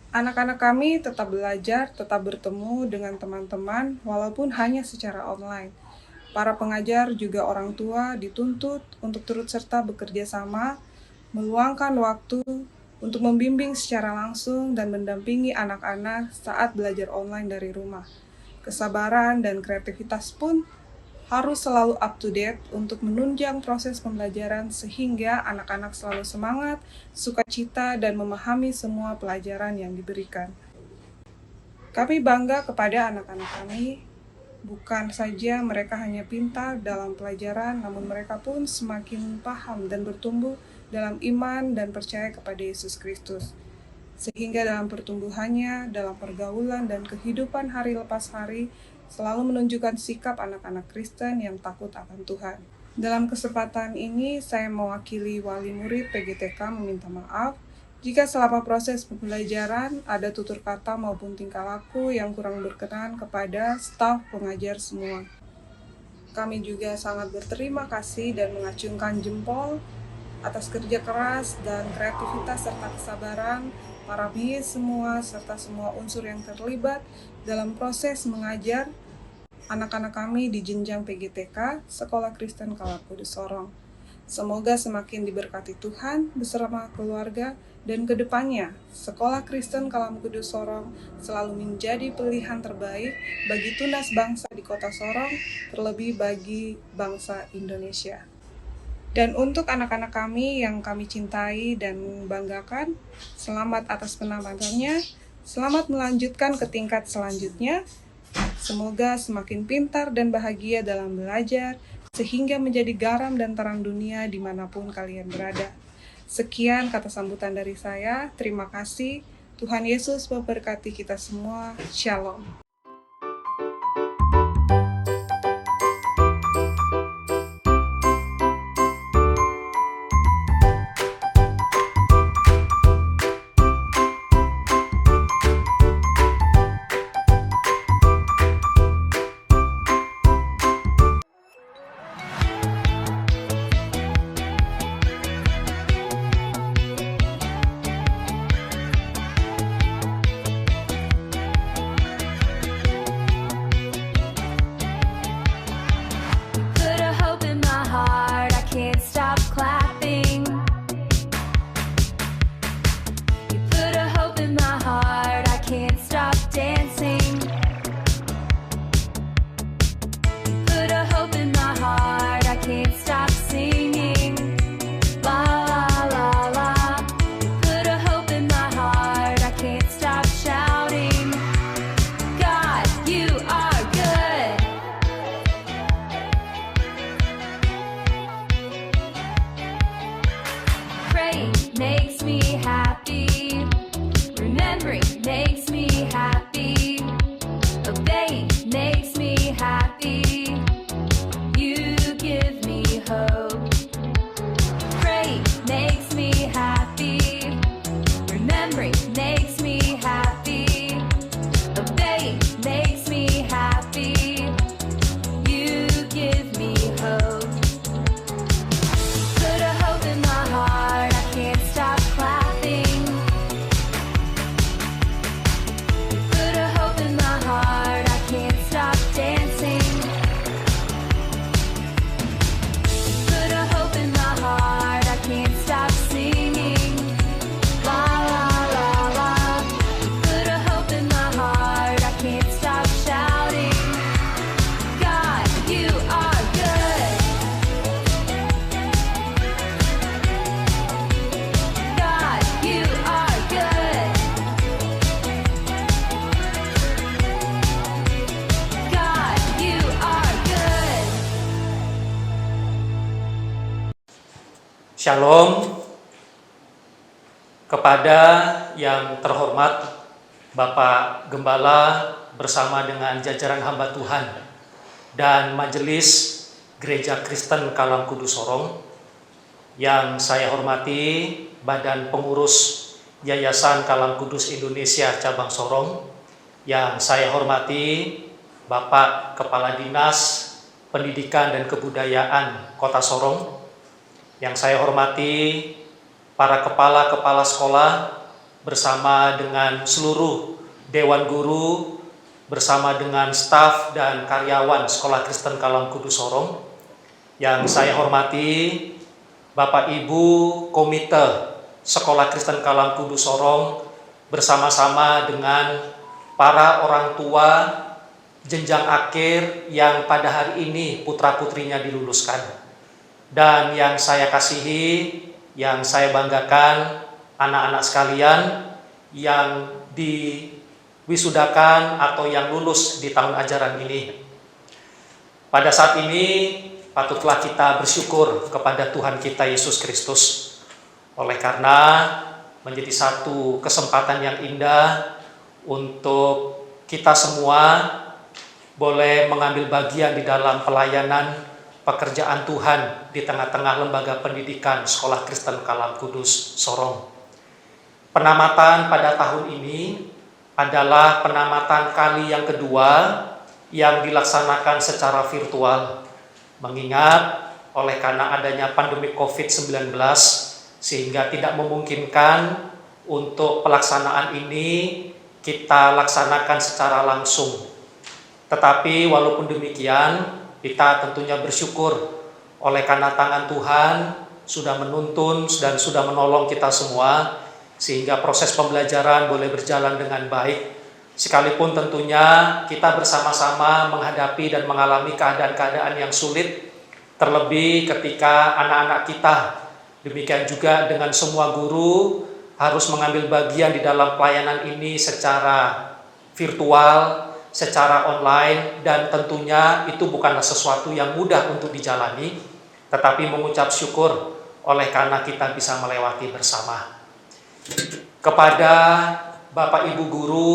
Anak-anak kami tetap belajar, tetap bertemu dengan teman-teman walaupun hanya secara online. Para pengajar juga orang tua dituntut untuk turut serta bekerja sama, meluangkan waktu untuk membimbing secara langsung dan mendampingi anak-anak saat belajar online dari rumah. Kesabaran dan kreativitas pun harus selalu up to date untuk menunjang proses pembelajaran sehingga anak-anak selalu semangat, sukacita, dan memahami semua pelajaran yang diberikan. Kami bangga kepada anak-anak kami, bukan saja mereka hanya pintar dalam pelajaran, namun mereka pun semakin paham dan bertumbuh dalam iman dan percaya kepada Yesus Kristus. Sehingga dalam pertumbuhannya, dalam pergaulan dan kehidupan hari lepas hari, selalu menunjukkan sikap anak-anak Kristen yang takut akan Tuhan. Dalam kesempatan ini, saya mewakili wali murid PGTK meminta maaf jika selama proses pembelajaran ada tutur kata maupun tingkah laku yang kurang berkenan kepada staf pengajar semua. Kami juga sangat berterima kasih dan mengacungkan jempol atas kerja keras dan kreativitas serta kesabaran para bias semua serta semua unsur yang terlibat dalam proses mengajar anak-anak kami di jenjang PGTK Sekolah Kristen Kalam Kudus Sorong. Semoga semakin diberkati Tuhan bersama keluarga dan kedepannya Sekolah Kristen Kalam Kudus Sorong selalu menjadi pilihan terbaik bagi tunas bangsa di kota Sorong, terlebih bagi bangsa Indonesia. Dan untuk anak-anak kami yang kami cintai dan banggakan, selamat atas penamatannya, selamat melanjutkan ke tingkat selanjutnya. Semoga semakin pintar dan bahagia dalam belajar, sehingga menjadi garam dan terang dunia dimanapun kalian berada. Sekian kata sambutan dari saya, terima kasih. Tuhan Yesus memberkati kita semua. Shalom. Shalom kepada yang terhormat Bapak Gembala bersama dengan jajaran hamba Tuhan dan Majelis Gereja Kristen Kalam Kudus Sorong, yang saya hormati Badan Pengurus Yayasan Kalam Kudus Indonesia Cabang Sorong, yang saya hormati Bapak Kepala Dinas Pendidikan dan Kebudayaan Kota Sorong, yang saya hormati para kepala-kepala sekolah bersama dengan seluruh Dewan Guru, bersama dengan staf dan karyawan Sekolah Kristen Kalam Kudus Sorong, yang saya hormati Bapak Ibu Komite Sekolah Kristen Kalam Kudus Sorong bersama-sama dengan para orang tua jenjang akhir yang pada hari ini putra-putrinya diluluskan. Dan yang saya kasihi, yang saya banggakan, anak-anak sekalian yang diwisudakan atau yang lulus di tahun ajaran ini. Pada saat ini patutlah kita bersyukur kepada Tuhan kita Yesus Kristus, oleh karena menjadi satu kesempatan yang indah untuk kita semua boleh mengambil bagian di dalam pelayanan pekerjaan Tuhan di tengah-tengah lembaga pendidikan Sekolah Kristen Kalam Kudus Sorong. Penamatan pada tahun ini adalah penamatan kali yang kedua yang dilaksanakan secara virtual, mengingat oleh karena adanya pandemi COVID-19 sehingga tidak memungkinkan untuk pelaksanaan ini kita laksanakan secara langsung. Tetapi walaupun demikian, kita tentunya bersyukur oleh karena tangan Tuhan sudah menuntun dan sudah menolong kita semua sehingga proses pembelajaran boleh berjalan dengan baik. Sekalipun tentunya kita bersama-sama menghadapi dan mengalami keadaan-keadaan yang sulit, terlebih ketika anak-anak kita, demikian juga dengan semua guru harus mengambil bagian di dalam pelayanan ini secara virtual, secara online, dan tentunya itu bukanlah sesuatu yang mudah untuk dijalani, tetapi mengucap syukur oleh karena kita bisa melewati bersama. Kepada Bapak Ibu guru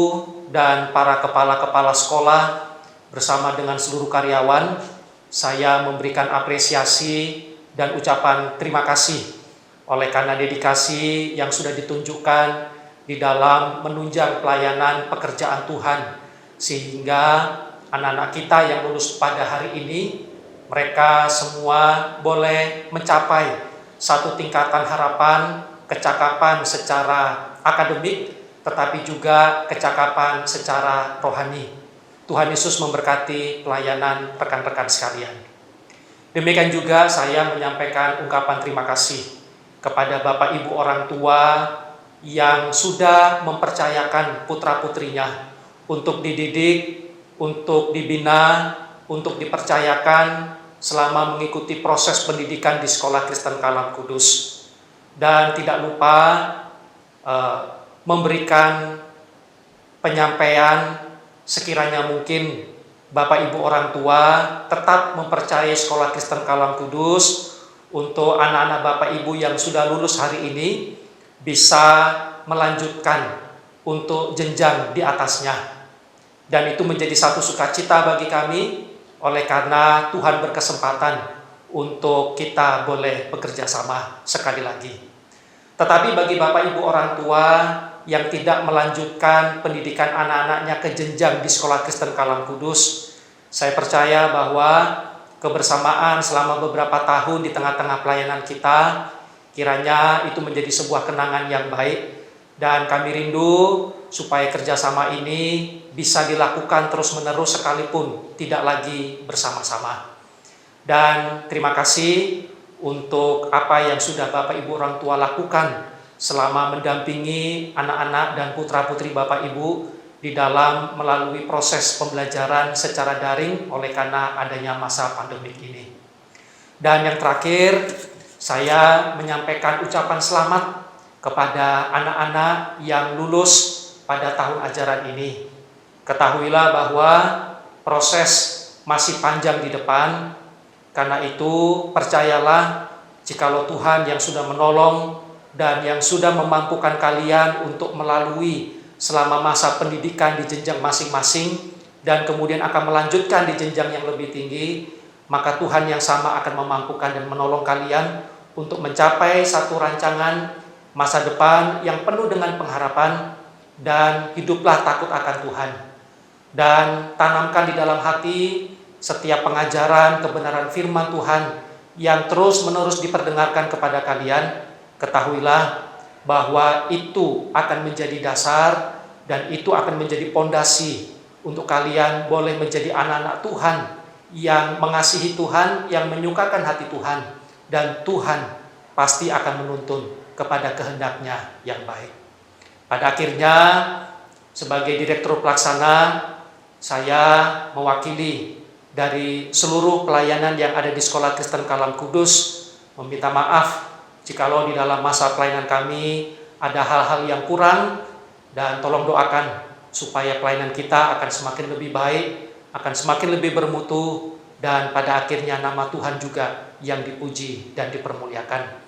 dan para kepala-kepala sekolah bersama dengan seluruh karyawan, saya memberikan apresiasi dan ucapan terima kasih oleh karena dedikasi yang sudah ditunjukkan di dalam menunjang pelayanan pekerjaan Tuhan, sehingga anak-anak kita yang lulus pada hari ini, mereka semua boleh mencapai satu tingkatan harapan, kecakapan secara akademik, tetapi juga kecakapan secara rohani. Tuhan Yesus memberkati pelayanan rekan-rekan sekalian. Demikian juga saya menyampaikan ungkapan terima kasih kepada Bapak Ibu orang tua yang sudah mempercayakan putra-putrinya untuk dididik, untuk dibina, untuk dipercayakan selama mengikuti proses pendidikan di Sekolah Kristen Kalam Kudus. Dan tidak lupa memberikan penyampaian sekiranya mungkin Bapak Ibu orang tua tetap mempercayai Sekolah Kristen Kalam Kudus untuk anak-anak Bapak Ibu yang sudah lulus hari ini bisa melanjutkan untuk jenjang di atasnya. Dan itu menjadi satu sukacita bagi kami oleh karena Tuhan berkesempatan untuk kita boleh bekerja sama sekali lagi. Tetapi bagi Bapak Ibu orang tua yang tidak melanjutkan pendidikan anak-anaknya ke jenjang di Sekolah Kristen Kalam Kudus, saya percaya bahwa kebersamaan selama beberapa tahun di tengah-tengah pelayanan kita kiranya itu menjadi sebuah kenangan yang baik, dan kami rindu supaya kerjasama ini bisa dilakukan terus-menerus sekalipun tidak lagi bersama-sama. Dan terima kasih untuk apa yang sudah Bapak Ibu orang tua lakukan selama mendampingi anak-anak dan putra-putri Bapak Ibu di dalam melalui proses pembelajaran secara daring oleh karena adanya masa pandemik ini. Dan yang terakhir, saya menyampaikan ucapan selamat kepada anak-anak yang lulus pada tahun ajaran ini. Ketahuilah bahwa proses masih panjang di depan, karena itu percayalah jikalau Tuhan yang sudah menolong dan yang sudah memampukan kalian untuk melalui selama masa pendidikan di jenjang masing-masing dan kemudian akan melanjutkan di jenjang yang lebih tinggi, maka Tuhan yang sama akan memampukan dan menolong kalian untuk mencapai satu rancangan masa depan yang penuh dengan pengharapan, dan hiduplah takut akan Tuhan. Dan tanamkan di dalam hati setiap pengajaran kebenaran firman Tuhan yang terus-menerus diperdengarkan kepada kalian. Ketahuilah bahwa itu akan menjadi dasar dan itu akan menjadi pondasi untuk kalian boleh menjadi anak-anak Tuhan yang mengasihi Tuhan, yang menyukakan hati Tuhan, dan Tuhan pasti akan menuntun kepada kehendaknya yang baik. Pada akhirnya, sebagai Direktur Pelaksana, saya mewakili dari seluruh pelayanan yang ada di Sekolah Kristen Kalam Kudus meminta maaf jikalau di dalam masa pelayanan kami ada hal-hal yang kurang, dan tolong doakan supaya pelayanan kita akan semakin lebih baik, akan semakin lebih bermutu, dan pada akhirnya nama Tuhan juga yang dipuji dan dipermuliakan.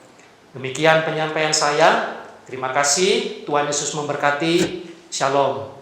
Demikian penyampaian saya. Terima kasih. Tuhan Yesus memberkati. Shalom.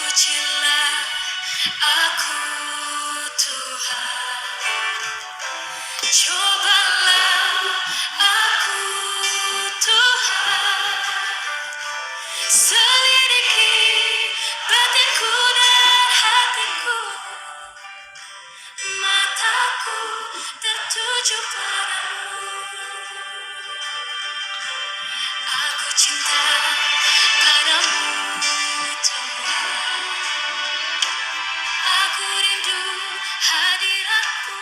Pujilah aku Tuhan, cobalah aku Tuhan, selidiki batinku dan hatiku, mataku tertuju padamu. Aku cinta padamu Tuhan, aku rindu hadiratmu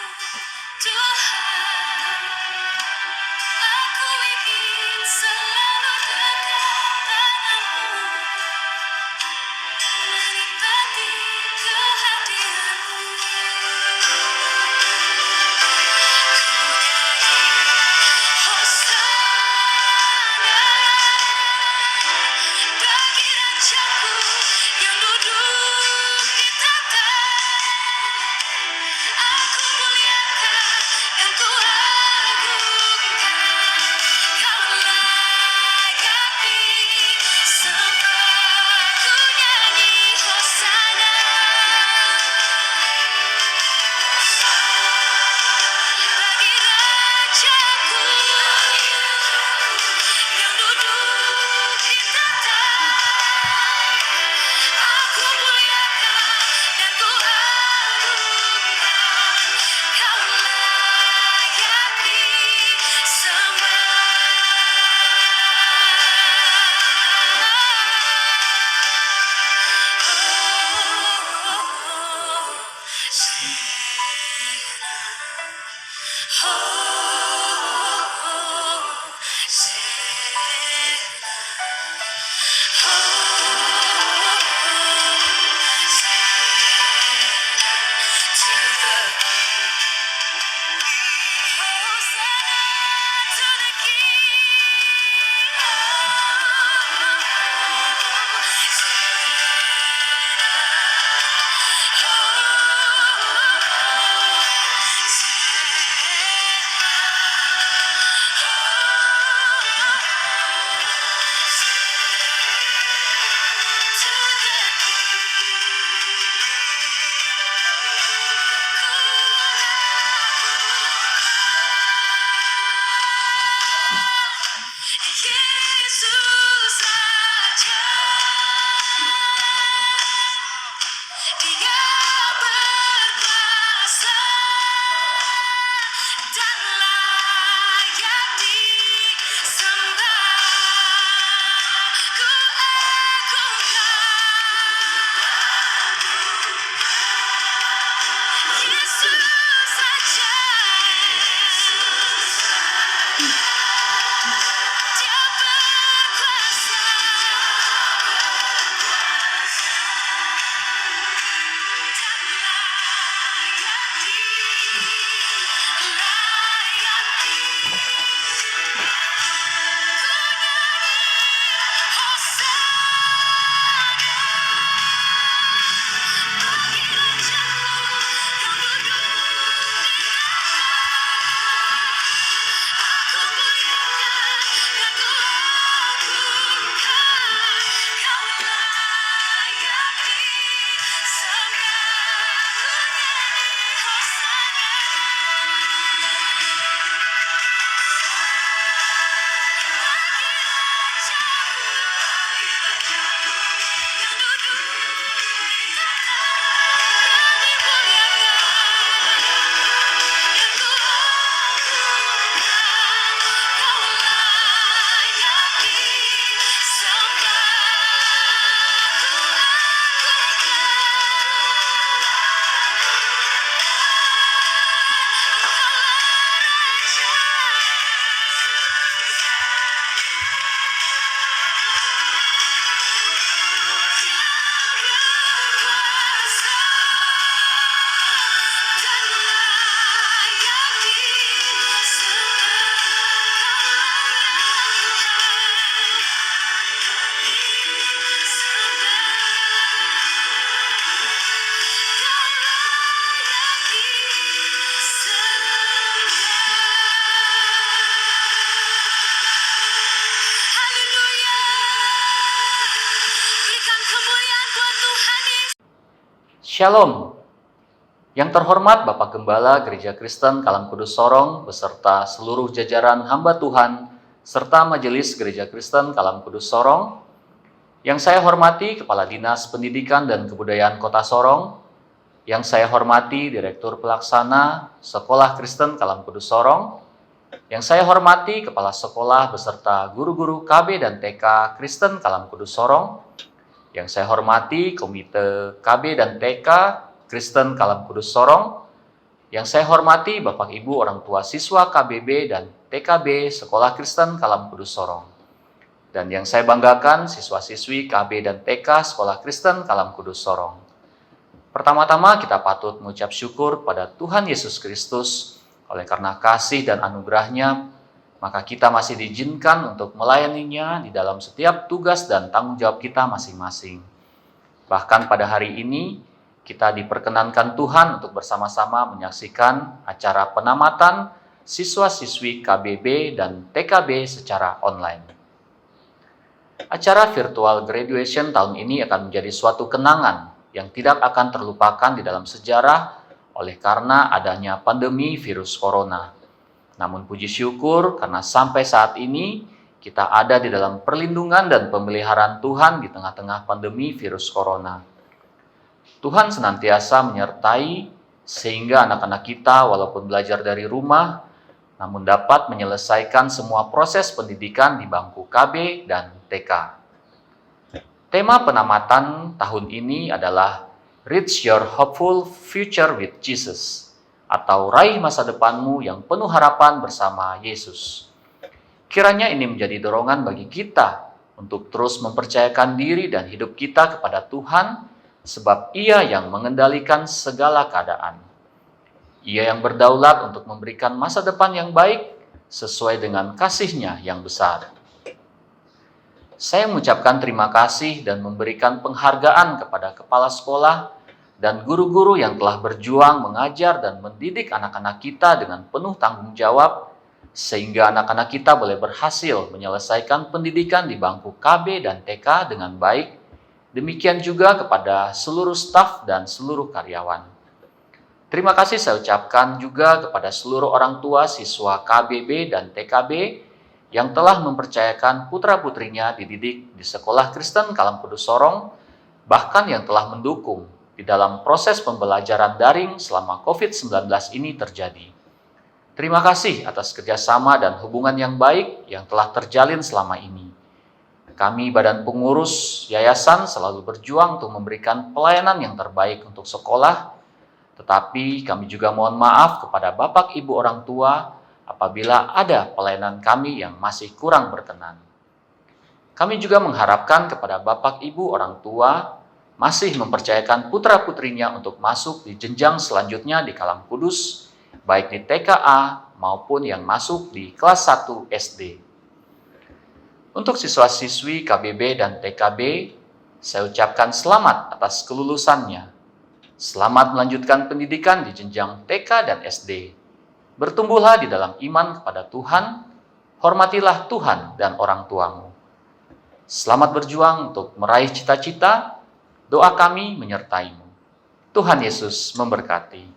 Tuhan, aku ingin selalu dekat padamu, menikmati kehadiranmu. Hosana bagi Rajaku yang duduk di tahta. Aku muliakan dan ku agungkan, Kau layak disembah. Ku nyanyi Hosana bagi Rajaku yang duduk di tahta. Tuhan Yesus. Shalom. Yang terhormat Bapak Gembala Gereja Kristen Kalam Kudus Sorong beserta seluruh jajaran hamba Tuhan serta Majelis Gereja Kristen Kalam Kudus Sorong. Yang saya hormati Kepala Dinas Pendidikan dan Kebudayaan Kota Sorong. Yang saya hormati Direktur Pelaksana Sekolah Kristen Kalam Kudus Sorong. Yang saya hormati Kepala Sekolah beserta guru-guru KB dan TK Kristen Kalam Kudus Sorong. Yang saya hormati Komite KB dan TK Kristen Kalam Kudus Sorong. Yang saya hormati Bapak Ibu orang tua siswa KBB dan TKB Sekolah Kristen Kalam Kudus Sorong. Dan yang saya banggakan siswa-siswi KB dan TK Sekolah Kristen Kalam Kudus Sorong. Pertama-tama kita patut mengucap syukur pada Tuhan Yesus Kristus. Oleh karena kasih dan anugerah-Nya, maka kita masih diizinkan untuk melayaninya di dalam setiap tugas dan tanggung jawab kita masing-masing. Bahkan pada hari ini, kita diperkenankan Tuhan untuk bersama-sama menyaksikan acara penamatan siswa-siswi KBB dan TKB secara online. Acara virtual graduation tahun ini akan menjadi suatu kenangan yang tidak akan terlupakan di dalam sejarah oleh karena adanya pandemi virus corona. Namun puji syukur karena sampai saat ini kita ada di dalam perlindungan dan pemeliharaan Tuhan di tengah-tengah pandemi virus corona. Tuhan senantiasa menyertai sehingga anak-anak kita walaupun belajar dari rumah, namun dapat menyelesaikan semua proses pendidikan di bangku KB dan TK. Tema penamatan tahun ini adalah Reach Your Hopeful Future with Jesus, atau raih masa depanmu yang penuh harapan bersama Yesus. Kiranya ini menjadi dorongan bagi kita untuk terus mempercayakan diri dan hidup kita kepada Tuhan, sebab Ia yang mengendalikan segala keadaan. Ia yang berdaulat untuk memberikan masa depan yang baik sesuai dengan kasih-Nya yang besar. Saya mengucapkan terima kasih dan memberikan penghargaan kepada kepala sekolah dan guru-guru yang telah berjuang mengajar dan mendidik anak-anak kita dengan penuh tanggung jawab, sehingga anak-anak kita boleh berhasil menyelesaikan pendidikan di bangku KB dan TK dengan baik. Demikian juga kepada seluruh staf dan seluruh karyawan. Terima kasih saya ucapkan juga kepada seluruh orang tua siswa KBB dan TKB yang telah mempercayakan putra-putrinya dididik di Sekolah Kristen Kalam Kudus Sorong, bahkan yang telah mendukung di dalam proses pembelajaran daring selama COVID-19 ini terjadi. Terima kasih atas kerjasama dan hubungan yang baik yang telah terjalin selama ini. Kami Badan Pengurus Yayasan selalu berjuang untuk memberikan pelayanan yang terbaik untuk sekolah, tetapi kami juga mohon maaf kepada Bapak Ibu orang tua apabila ada pelayanan kami yang masih kurang berkenan. Kami juga mengharapkan kepada Bapak Ibu orang tua masih mempercayakan putra-putrinya untuk masuk di jenjang selanjutnya di Kalam Kudus, baik di TKA maupun yang masuk di kelas 1 SD. Untuk siswa-siswi KBB dan TKB, saya ucapkan selamat atas kelulusannya. Selamat melanjutkan pendidikan di jenjang TK dan SD. Bertumbuhlah di dalam iman kepada Tuhan, hormatilah Tuhan dan orang tuamu. Selamat berjuang untuk meraih cita-cita, doa kami menyertaimu. Tuhan Yesus memberkati.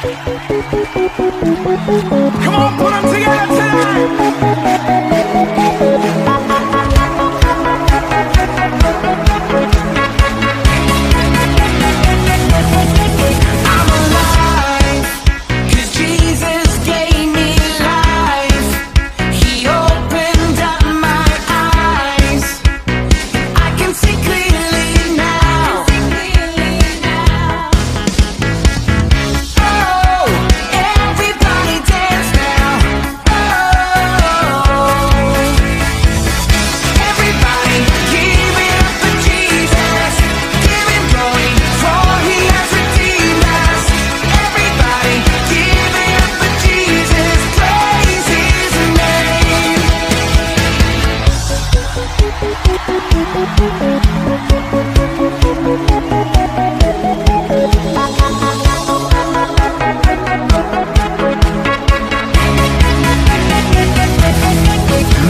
Come on, put them together tonight. I'm alive, 'cause Jesus gave me life. He opened up my eyes. I can see clearly now. Oh, everybody dance now. Oh, everybody give it up for Jesus. Give him glory, for he has redeemed us. Everybody give it up for Jesus. Praise his name.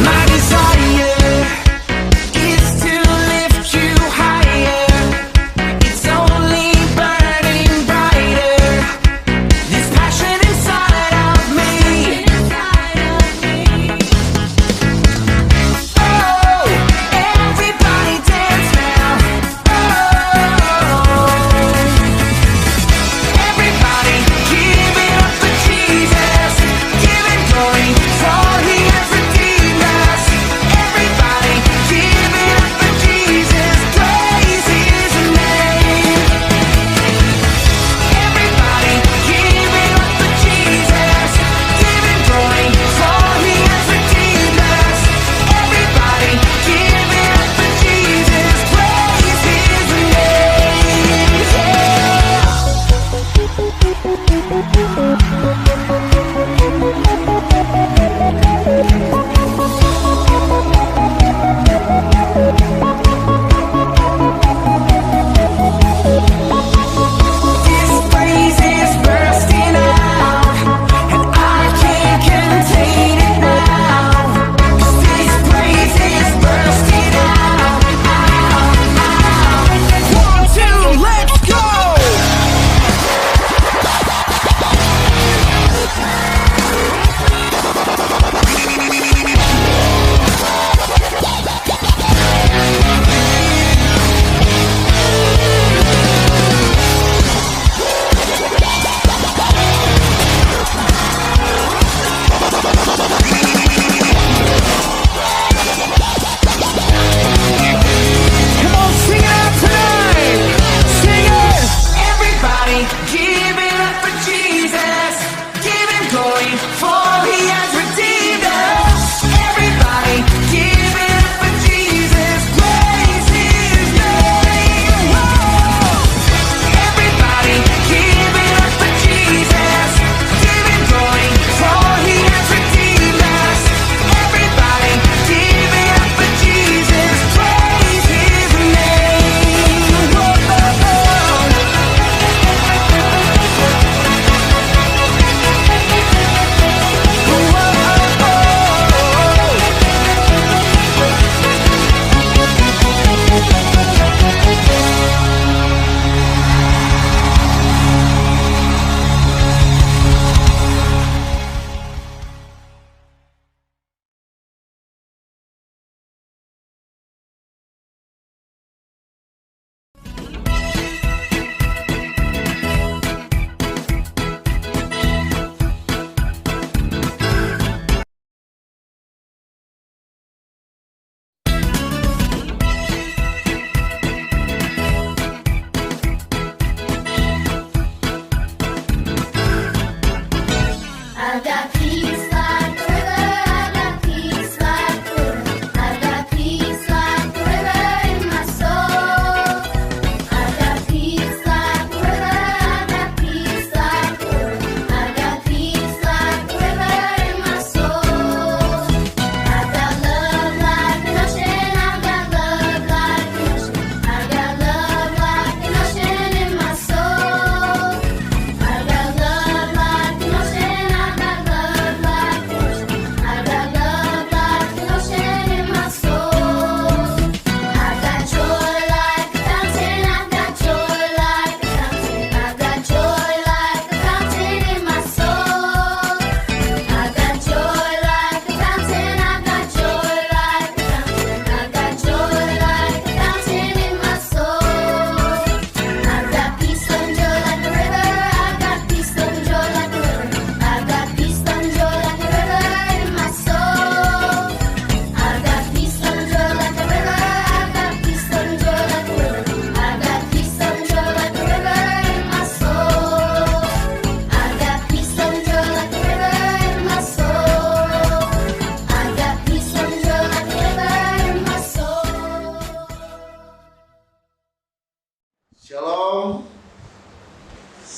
My desire is to lift you higher. It's only burning brighter. This passion inside of me. Oh, everybody dance now.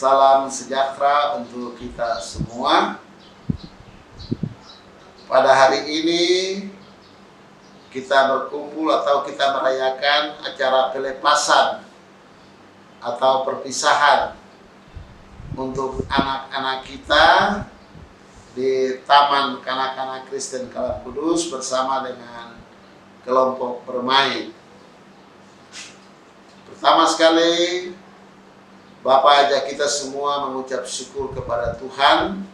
Salam sejahtera untuk kita semua. Pada hari ini kita berkumpul atau kita merayakan acara pelepasan atau perpisahan untuk anak-anak kita di Taman Kanak-kanak Kristen Kalam Kudus bersama dengan kelompok bermain. Pertama sekali, Bapak ajak kita semua mengucap syukur kepada Tuhan,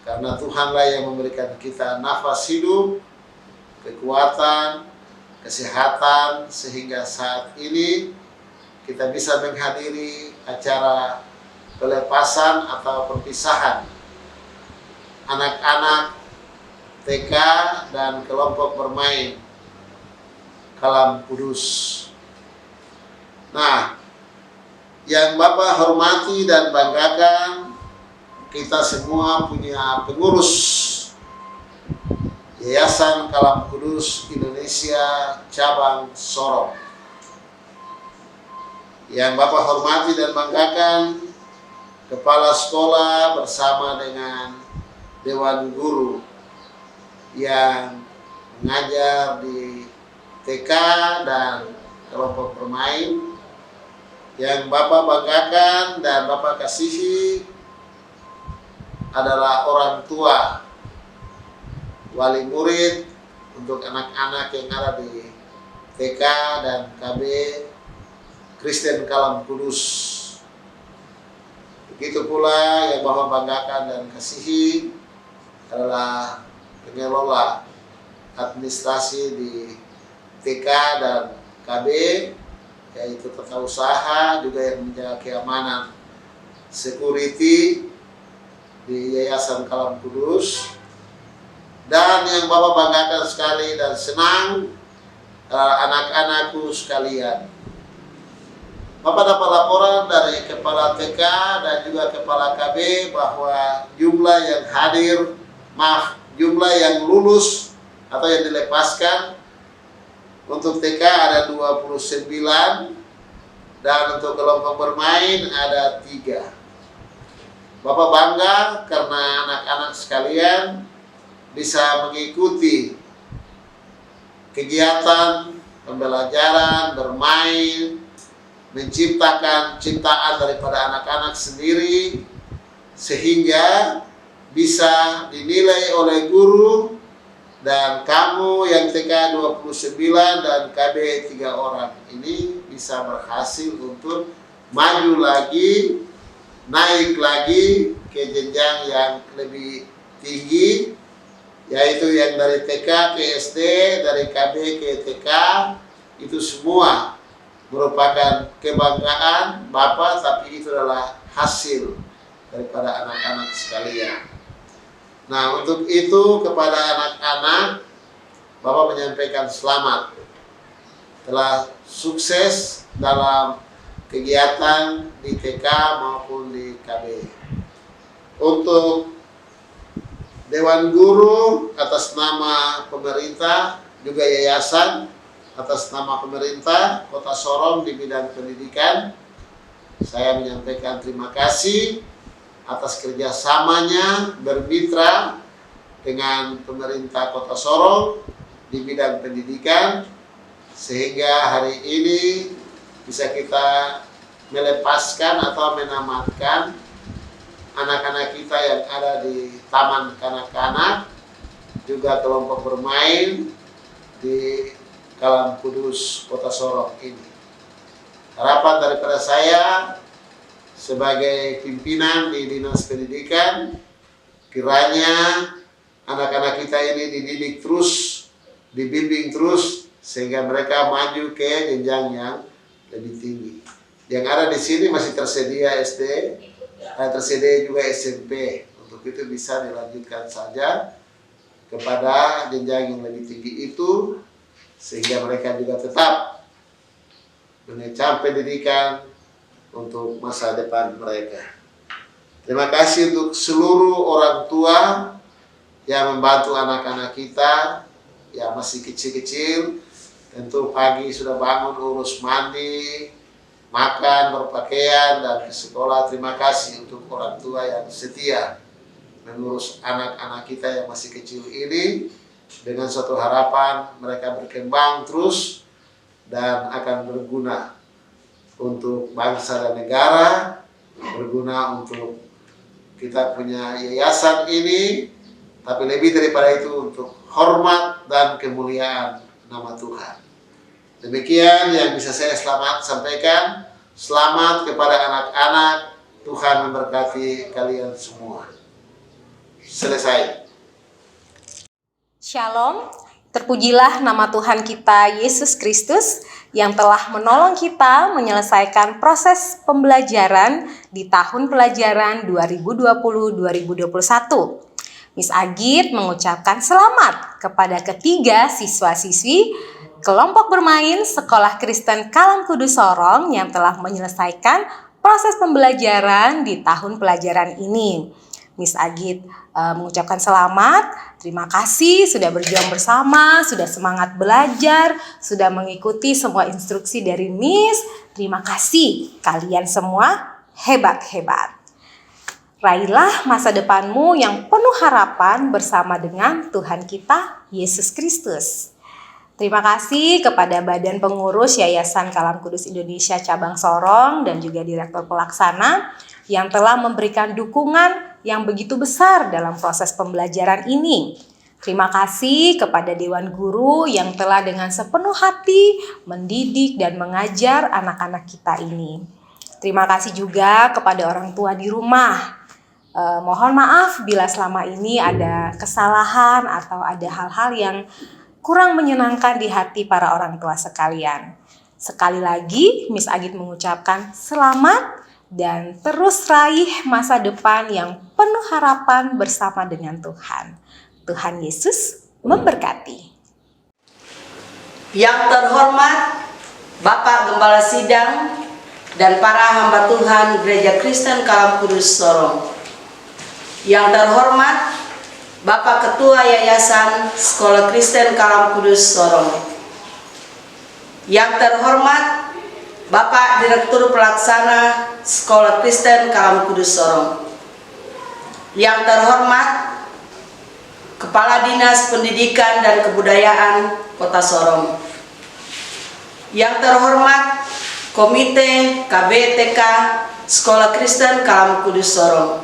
karena Tuhanlah yang memberikan kita nafas hidup, kekuatan, kesehatan, sehingga saat ini kita bisa menghadiri acara pelepasan atau perpisahan anak-anak TK dan kelompok bermain Kalam Kudus. Nah, yang Bapak hormati dan banggakan, kita semua punya pengurus Yayasan Kalam Kudus Indonesia Cabang Sorong. Yang Bapak hormati dan banggakan, kepala sekolah bersama dengan Dewan Guru yang mengajar di TK dan kelompok bermain. Yang Bapak banggakan dan Bapak kasihi adalah orang tua, wali murid untuk anak-anak yang ada di TK dan KB Kristen Kalam Kudus. Begitu pula yang Bapak banggakan dan kasihi adalah pengelola administrasi di TK dan KB, yaitu tata usaha, juga yang menjaga keamanan security di Yayasan Kalam Kudus. Dan yang Bapak banggakan sekali dan senang anak-anakku sekalian. Bapak dapat laporan dari Kepala TK dan juga Kepala KB bahwa jumlah yang hadir, jumlah yang lulus atau yang dilepaskan untuk TK ada 29 dan untuk kelompok bermain ada 3. Bapak bangga karena anak-anak sekalian bisa mengikuti kegiatan pembelajaran, bermain, menciptakan ciptaan daripada anak-anak sendiri sehingga bisa dinilai oleh guru. Dan kamu yang TK 29 dan KB 3 orang ini bisa berhasil untuk maju lagi, naik lagi ke jenjang yang lebih tinggi, yaitu yang dari TK ke SD, dari KB ke TK. Itu semua merupakan kebanggaan Bapak, tapi itu adalah hasil daripada anak-anak sekalian. Nah, untuk itu kepada anak-anak, Bapak menyampaikan selamat telah sukses dalam kegiatan di TK maupun di KB. Untuk Dewan Guru atas nama pemerintah, juga yayasan atas nama pemerintah Kota Sorong di bidang pendidikan, saya menyampaikan terima kasih atas kerjasamanya bermitra dengan pemerintah Kota Sorong di bidang pendidikan, sehingga hari ini bisa kita melepaskan atau menamatkan anak-anak kita yang ada di Taman Kanak-kanak, juga kelompok bermain di Kalam Kudus Kota Sorong ini. Harapan daripada saya sebagai pimpinan di Dinas Pendidikan, kiranya anak-anak kita ini dididik terus, dibimbing terus, sehingga mereka maju ke jenjang yang lebih tinggi. Yang ada di sini masih tersedia SD, tersedia juga SMP. Untuk itu bisa dilanjutkan saja kepada jenjang yang lebih tinggi itu, sehingga mereka juga tetap mengecam pendidikan untuk masa depan mereka. Terima kasih untuk seluruh orang tua yang membantu anak-anak kita yang masih kecil-kecil. Tentu pagi sudah bangun urus mandi, makan, berpakaian, dan ke sekolah. Terima kasih untuk orang tua yang setia mengurus anak-anak kita yang masih kecil ini, dengan suatu harapan mereka berkembang terus dan akan berguna untuk bangsa dan negara, berguna untuk kita punya yayasan ini, tapi lebih daripada itu untuk hormat dan kemuliaan nama Tuhan. Demikian yang bisa saya sampaikan. Selamat kepada anak-anak. Tuhan memberkati kalian semua. Selesai. Shalom, terpujilah nama Tuhan kita Yesus Kristus yang telah menolong kita menyelesaikan proses pembelajaran di tahun pelajaran 2020-2021. Miss Agit mengucapkan selamat kepada ketiga siswa-siswi kelompok bermain Sekolah Kristen Kalam Kudus Sorong yang telah menyelesaikan proses pembelajaran di tahun pelajaran ini. Miss Agit mengucapkan selamat, terima kasih sudah berjuang bersama, sudah semangat belajar, sudah mengikuti semua instruksi dari Miss. Terima kasih, kalian semua hebat-hebat. Raihlah masa depanmu yang penuh harapan bersama dengan Tuhan kita, Yesus Kristus. Terima kasih kepada Badan Pengurus Yayasan Kalam Kudus Indonesia Cabang Sorong dan juga Direktur Pelaksana yang telah memberikan dukungan yang begitu besar dalam proses pembelajaran ini. Terima kasih kepada Dewan Guru yang telah dengan sepenuh hati mendidik dan mengajar anak-anak kita ini. Terima kasih juga kepada orang tua di rumah. Mohon maaf bila selama ini ada kesalahan atau ada hal-hal yang kurang menyenangkan di hati para orang tua sekalian. Sekali lagi, Miss Agit mengucapkan selamat dan terus raih masa depan yang penuh harapan bersama dengan Tuhan. Tuhan Yesus memberkati. Yang terhormat Bapak Gembala Sidang dan para hamba Tuhan Gereja Kristen Kalam Kudus Sorong. Yang terhormat Bapak Ketua Yayasan Sekolah Kristen Kalam Kudus Sorong. Yang terhormat Bapak Direktur Pelaksana Sekolah Kristen Kalam Kudus Sorong. Yang terhormat Kepala Dinas Pendidikan dan Kebudayaan Kota Sorong. Yang terhormat Komite KBTK Sekolah Kristen Kalam Kudus Sorong,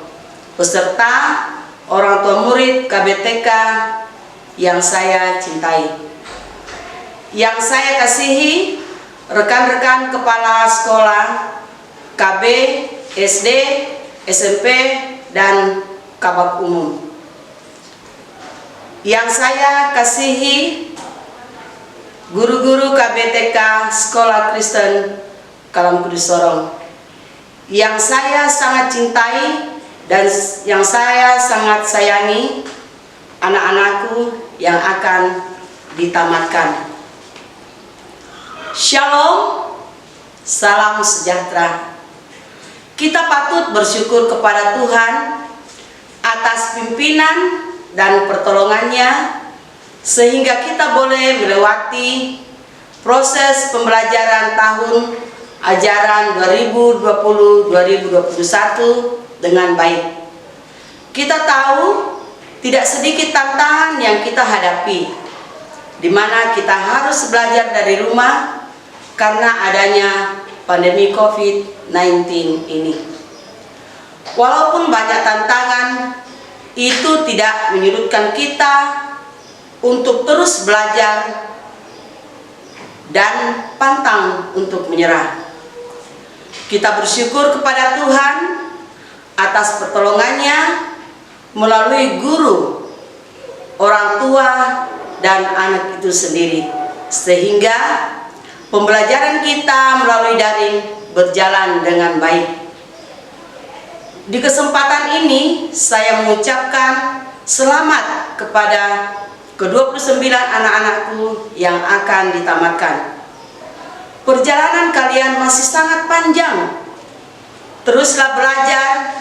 beserta orang tua murid KBTK yang saya cintai. Yang saya kasihi rekan-rekan kepala sekolah KB, SD, SMP, dan Kabak Umum. Yang saya kasihi guru-guru KBTK Sekolah Kristen Kalam Kudus Sorong. Yang saya sangat cintai dan yang saya sangat sayangi, anak-anakku yang akan ditamatkan. Shalom, salam sejahtera. Kita patut bersyukur kepada Tuhan atas pimpinan dan pertolongannya sehingga kita boleh melewati proses pembelajaran tahun ajaran 2020-2021 dengan baik. Kita tahu tidak sedikit tantangan yang kita hadapi, di mana kita harus belajar dari rumah karena adanya pandemi COVID-19 ini. Walaupun banyak tantangan, itu tidak menyurutkan kita untuk terus belajar dan pantang untuk menyerah. Kita bersyukur kepada Tuhan atas pertolongannya melalui guru, orang tua, dan anak itu sendiri, sehingga pembelajaran kita melalui daring berjalan dengan baik. Di kesempatan ini saya mengucapkan selamat kepada ke-29 anak-anakku yang akan ditamatkan. Perjalanan kalian masih sangat panjang. Teruslah belajar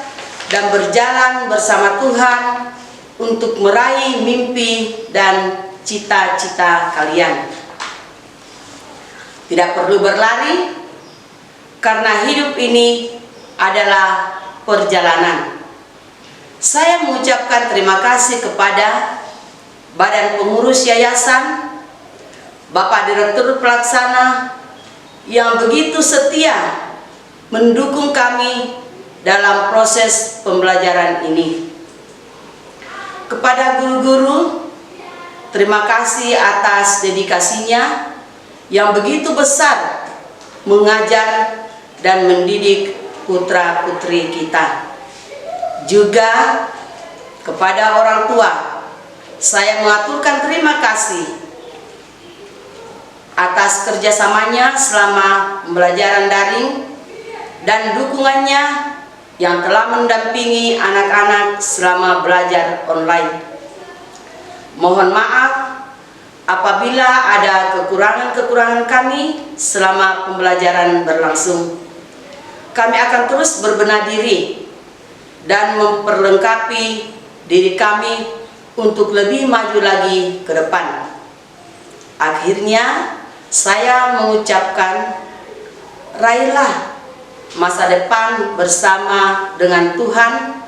dan berjalan bersama Tuhan untuk meraih mimpi dan cita-cita kalian. Tidak perlu berlari, karena hidup ini adalah perjalanan. Saya mengucapkan terima kasih kepada Badan Pengurus Yayasan, Bapak Direktur Pelaksana yang begitu setia mendukung kami dalam proses pembelajaran ini. Kepada guru-guru, terima kasih atas dedikasinya yang begitu besar mengajar dan mendidik putra-putri kita. Juga kepada orang tua, saya mengaturkan terima kasih atas kerjasamanya selama pembelajaran daring dan dukungannya yang telah mendampingi anak-anak selama belajar online. Mohon maaf apabila ada kekurangan-kekurangan kami selama pembelajaran berlangsung. Kami akan terus berbenah diri dan memperlengkapi diri kami untuk lebih maju lagi ke depan. Akhirnya, saya mengucapkan, raihlah masa depan bersama dengan Tuhan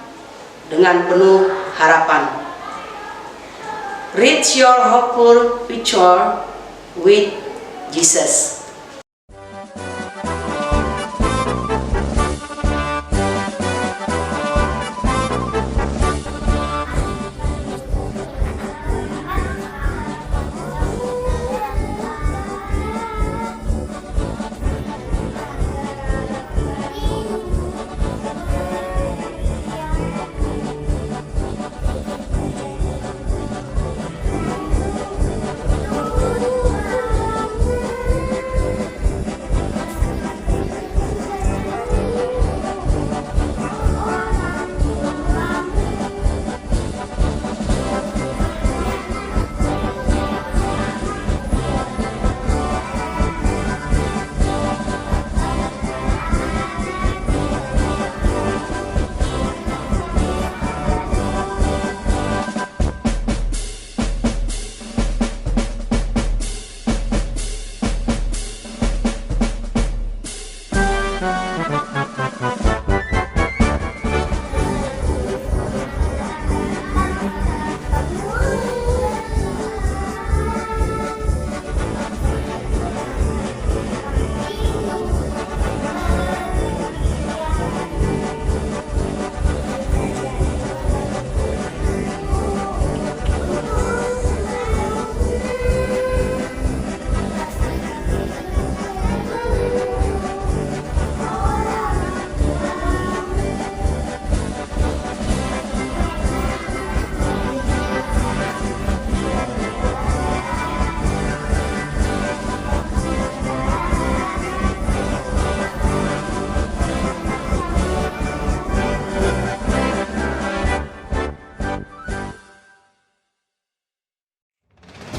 dengan penuh harapan. Reach your hopeful future with Jesus.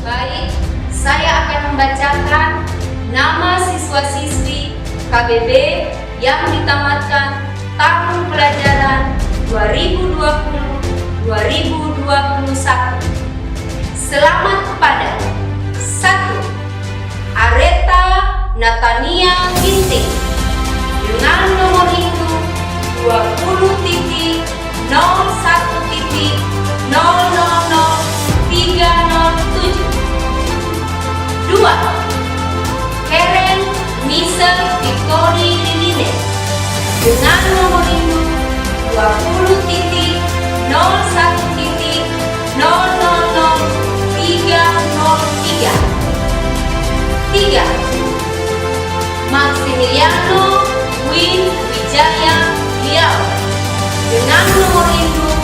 Baik, saya akan membacakan nama siswa-siswi KBB yang ditamatkan tahun pelajaran 2020-2021. Selamat kepada 1. Areta Natania Ginting dengan nomor induk 20.01.000.307. 2. Karen Michel Victory Lilines dengan nomor induk 20.01.000.303. 3. Maximiliano Win Wijaya Liao dengan nomor induk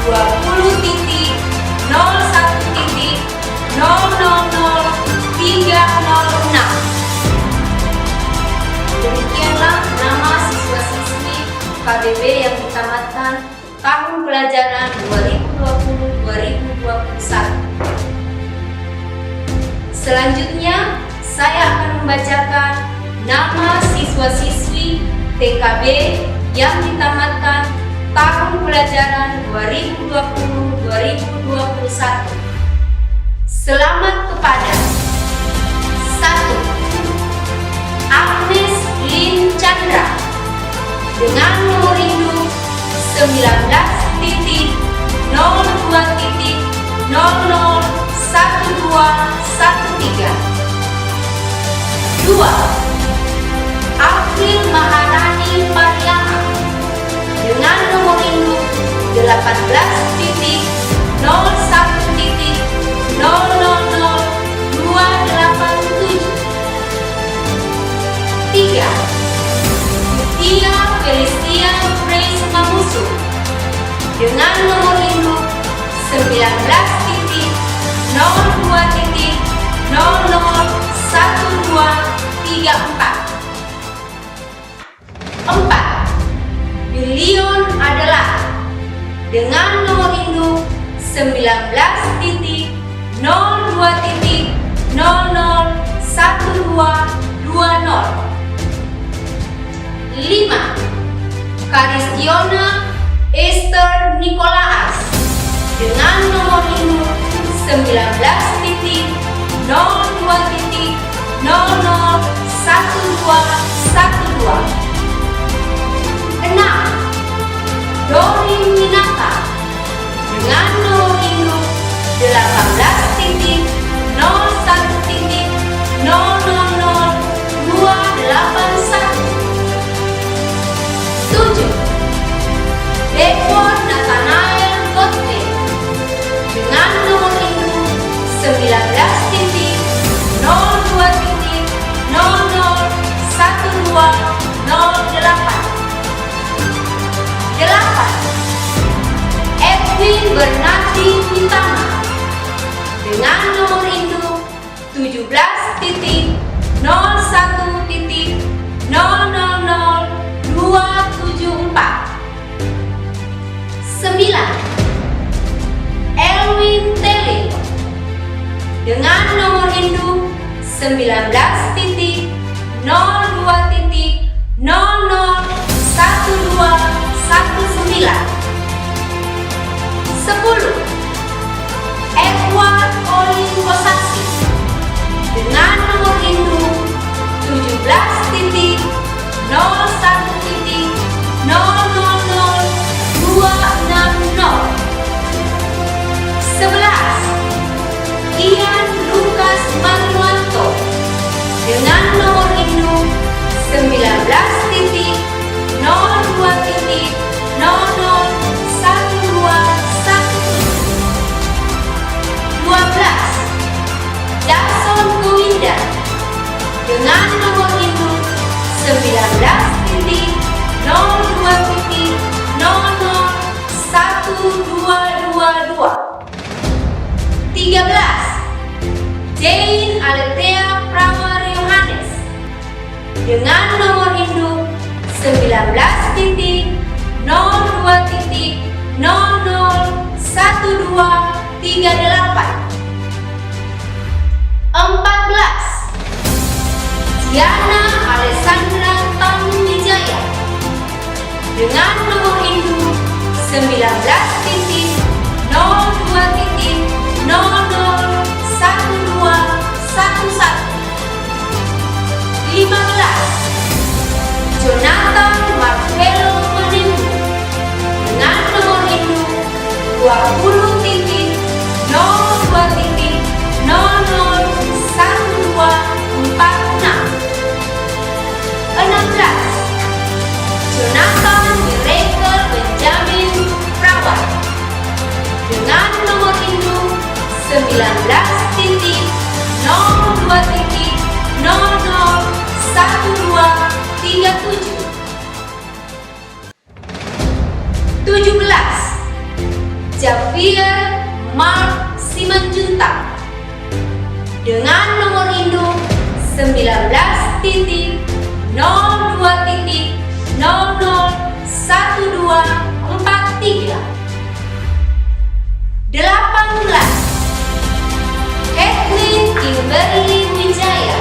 20.01.000.306. Demikianlah nama siswa-siswi KBB yang ditamatkan tahun pelajaran 2020-2021. Selanjutnya, saya akan membacakan nama siswa-siswi TKB yang ditamatkan tahun pelajaran 2020-2021. Selamat kepada 1. Agnes Lin Chandra 2. April Maharani Pariama dengan nomor induk 18.01.000.287. 3. Tia Felicia Grace Mamusu dengan nomor induk 19.02.001234. 4. Billion adalah dengan nomor induk 19.02.001220. 5. Karistiona Esther Nikolaas dengan nomor induk 19.02.001212. 6. Dorin Minata dengan nomor induk 18.01.000.281. 7. Devon Nathanael Godfrey dengan nomor induk 19.02.001208. 8. Edwin Bernardi Mitama dengan nomor induk 17.01.000.274. 9. Elwin Telly dengan nomor induk 19.02.001219. 10. Edward Olin Kosasi dengan nomor induk 17.01.000.260. 11. Ian Lukas Marwanto dengan nomor induk 19.02.001217. 12. Jason Kuwinda dengan nomor induk 19.02.001222. 13. Jane Aletea Prawar Yohanes dengan nomor induk 19.02.001238. 14. Diana Alessandra Tanuwijaya dengan nomor induk 19.02.001211. 15. Jonathan Marcelo Menendu dengan nomor induk 20.02.001246. 16. Jonathan Miracle Benjamin Prawar dengan nomor induk 19.02.001237. 17. Javier Mark Simanjuntak dengan nomor induk 19.02.001243. 18. Kathleen Kimberly Wijaya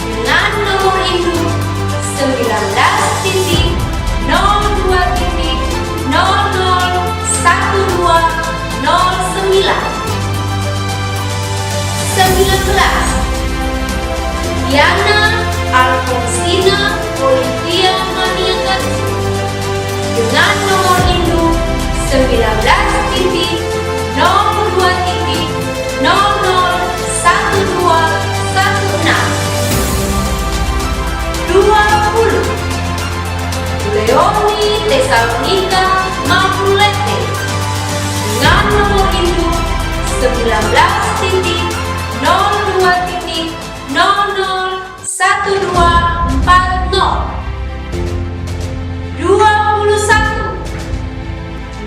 dengan nomor induk 19.02.001209. 19. Diana Alfonsina Olivia Maniagat dengan nomor induk 19.02.001216.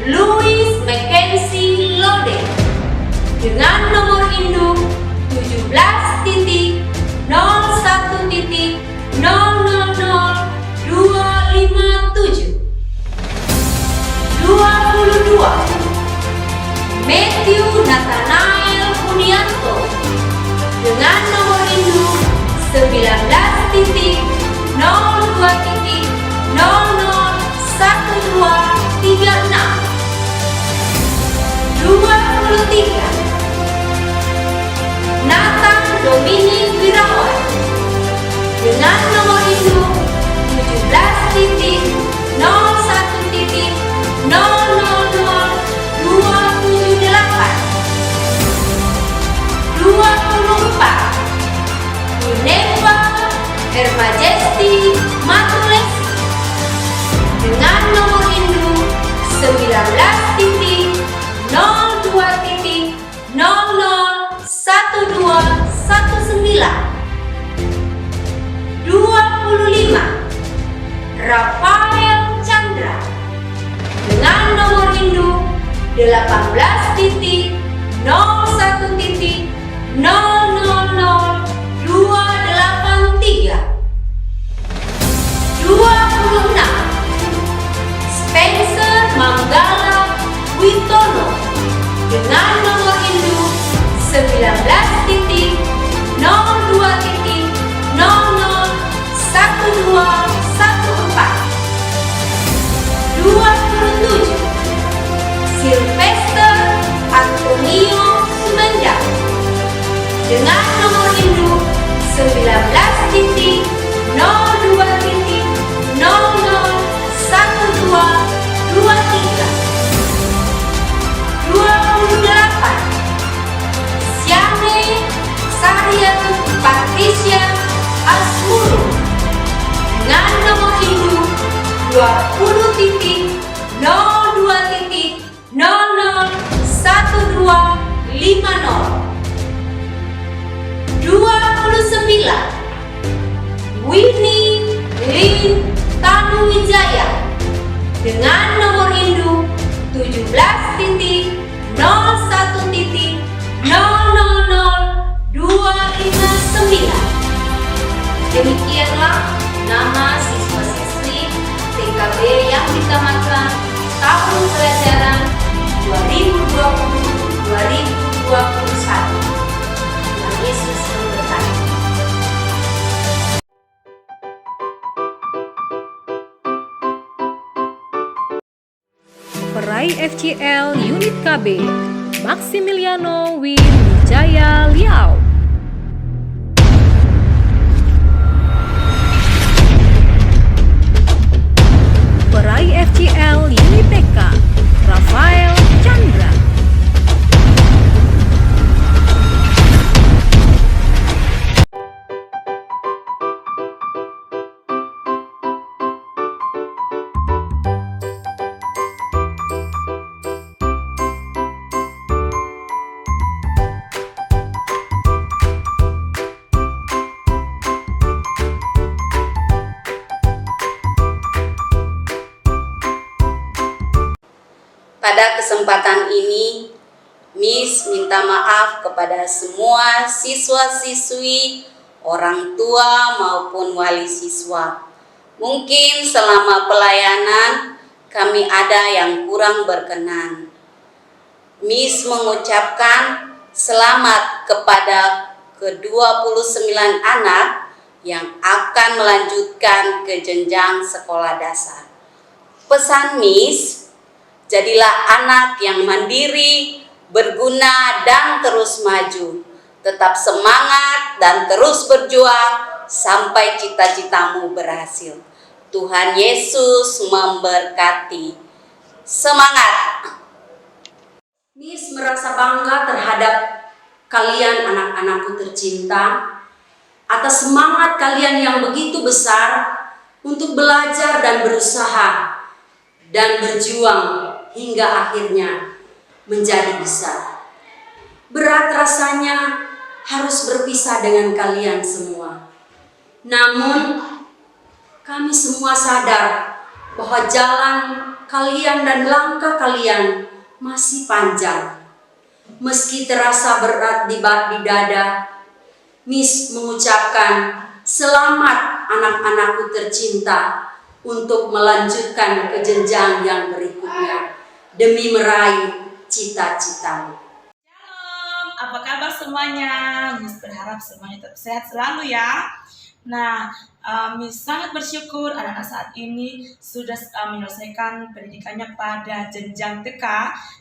Louis Mackenzie Lode dengan nomor induk 17.01.0000257. 22. Matthew Nathanael Unianto dengan nomor induk 19.02.001236. 23. Nathan Dominic Wirawan dengan nomor induk 17.01.000278. 24. Minerva Hermajesti Matulesi dengan nomor induk 19.02.001219. 25. Rafael Chandra dengan nomor induk 18.00000283. 26. Spencer Manggala Witono dengan nomor induk 19.02.001214. 27. Sylvester Antonio Sumendang dengan nomor induk 19.02.001223. 28. Syane Sarya Patricia Asmuru dengan nomor induk 20.02.001250. 29. Winnie Lin Tanuwijaya dengan nomor induk 17.01.000259. Demikianlah nama siswa-siswi TKB yang ditamatkan tahun pelajaran 2020-2021. Tuhan Yesus memberkati. Peraih FCL Unit KB, Maximiliano Wijaya Liao. Peraih FCL Unit TK, Rafael Chandra. Pada kesempatan ini, Miss minta maaf kepada semua siswa-siswi, orang tua maupun wali siswa. Mungkin selama pelayanan kami ada yang kurang berkenan. Miss mengucapkan selamat kepada ke-29 anak yang akan melanjutkan ke jenjang sekolah dasar. Pesan Miss, jadilah anak yang mandiri, berguna, dan terus maju. Tetap semangat dan terus berjuang sampai cita-citamu berhasil. Tuhan Yesus memberkati. Semangat! Miss merasa bangga terhadap kalian anak-anakku tercinta atas semangat kalian yang begitu besar untuk belajar dan berusaha dan berjuang hingga akhirnya menjadi besar. berat rasanya harus berpisah dengan kalian semua. Namun, kami semua sadar bahwa jalan kalian dan langkah kalian masih panjang. Meski terasa berat di dada, Miss mengucapkan selamat anak-anakku tercinta untuk melanjutkan ke jenjang yang berikutnya demi meraih cita-citamu. Shalom, apa kabar semuanya? Miss berharap semuanya tetap sehat selalu ya. Nah, Miss sangat bersyukur anak-anak saat ini sudah menyelesaikan pendidikannya pada jenjang TK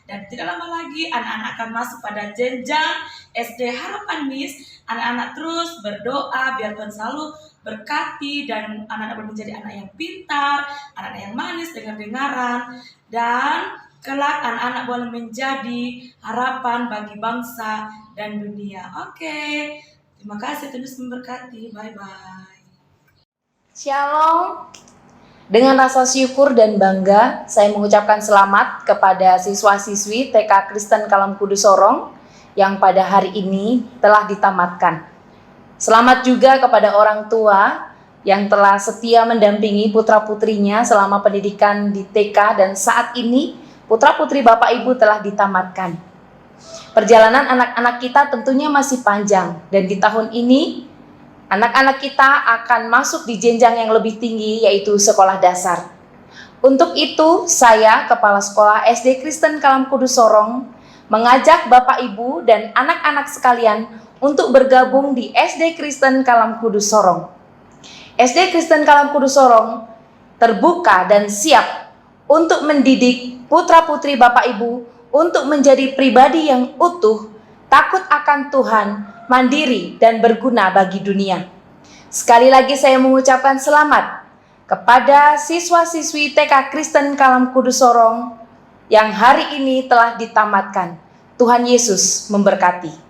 dan tidak lama lagi anak-anak akan masuk pada jenjang SD. Harapan Miss, anak-anak terus berdoa biar Tuhan selalu berkati dan anak-anak menjadi anak yang pintar, anak-anak yang manis dengar-dengaran, dan kelak anak-anak boleh menjadi harapan bagi bangsa dan dunia. Oke, terima kasih, Tuhan Yesus memberkati. Bye-bye. Shalom. Dengan rasa syukur dan bangga, saya mengucapkan selamat kepada siswa-siswi TK Kristen Kalam Kudus Sorong yang pada hari ini telah ditamatkan. Selamat juga kepada orang tua yang telah setia mendampingi putra-putrinya selama pendidikan di TK dan saat ini putra-putri Bapak Ibu telah ditamatkan. Perjalanan anak-anak kita tentunya masih panjang dan di tahun ini anak-anak kita akan masuk di jenjang yang lebih tinggi yaitu sekolah dasar. Untuk itu, saya, Kepala Sekolah SD Kristen Kalam Kudus Sorong, mengajak Bapak Ibu dan anak-anak sekalian untuk bergabung di SD Kristen Kalam Kudus Sorong. SD Kristen Kalam Kudus Sorong terbuka dan siap untuk mendidik putra-putri Bapak Ibu untuk menjadi pribadi yang utuh, takut akan Tuhan, mandiri, dan berguna bagi dunia. Sekali lagi saya mengucapkan selamat kepada siswa-siswi TK Kristen Kalam Kudus Sorong yang hari ini telah ditamatkan. Tuhan Yesus memberkati.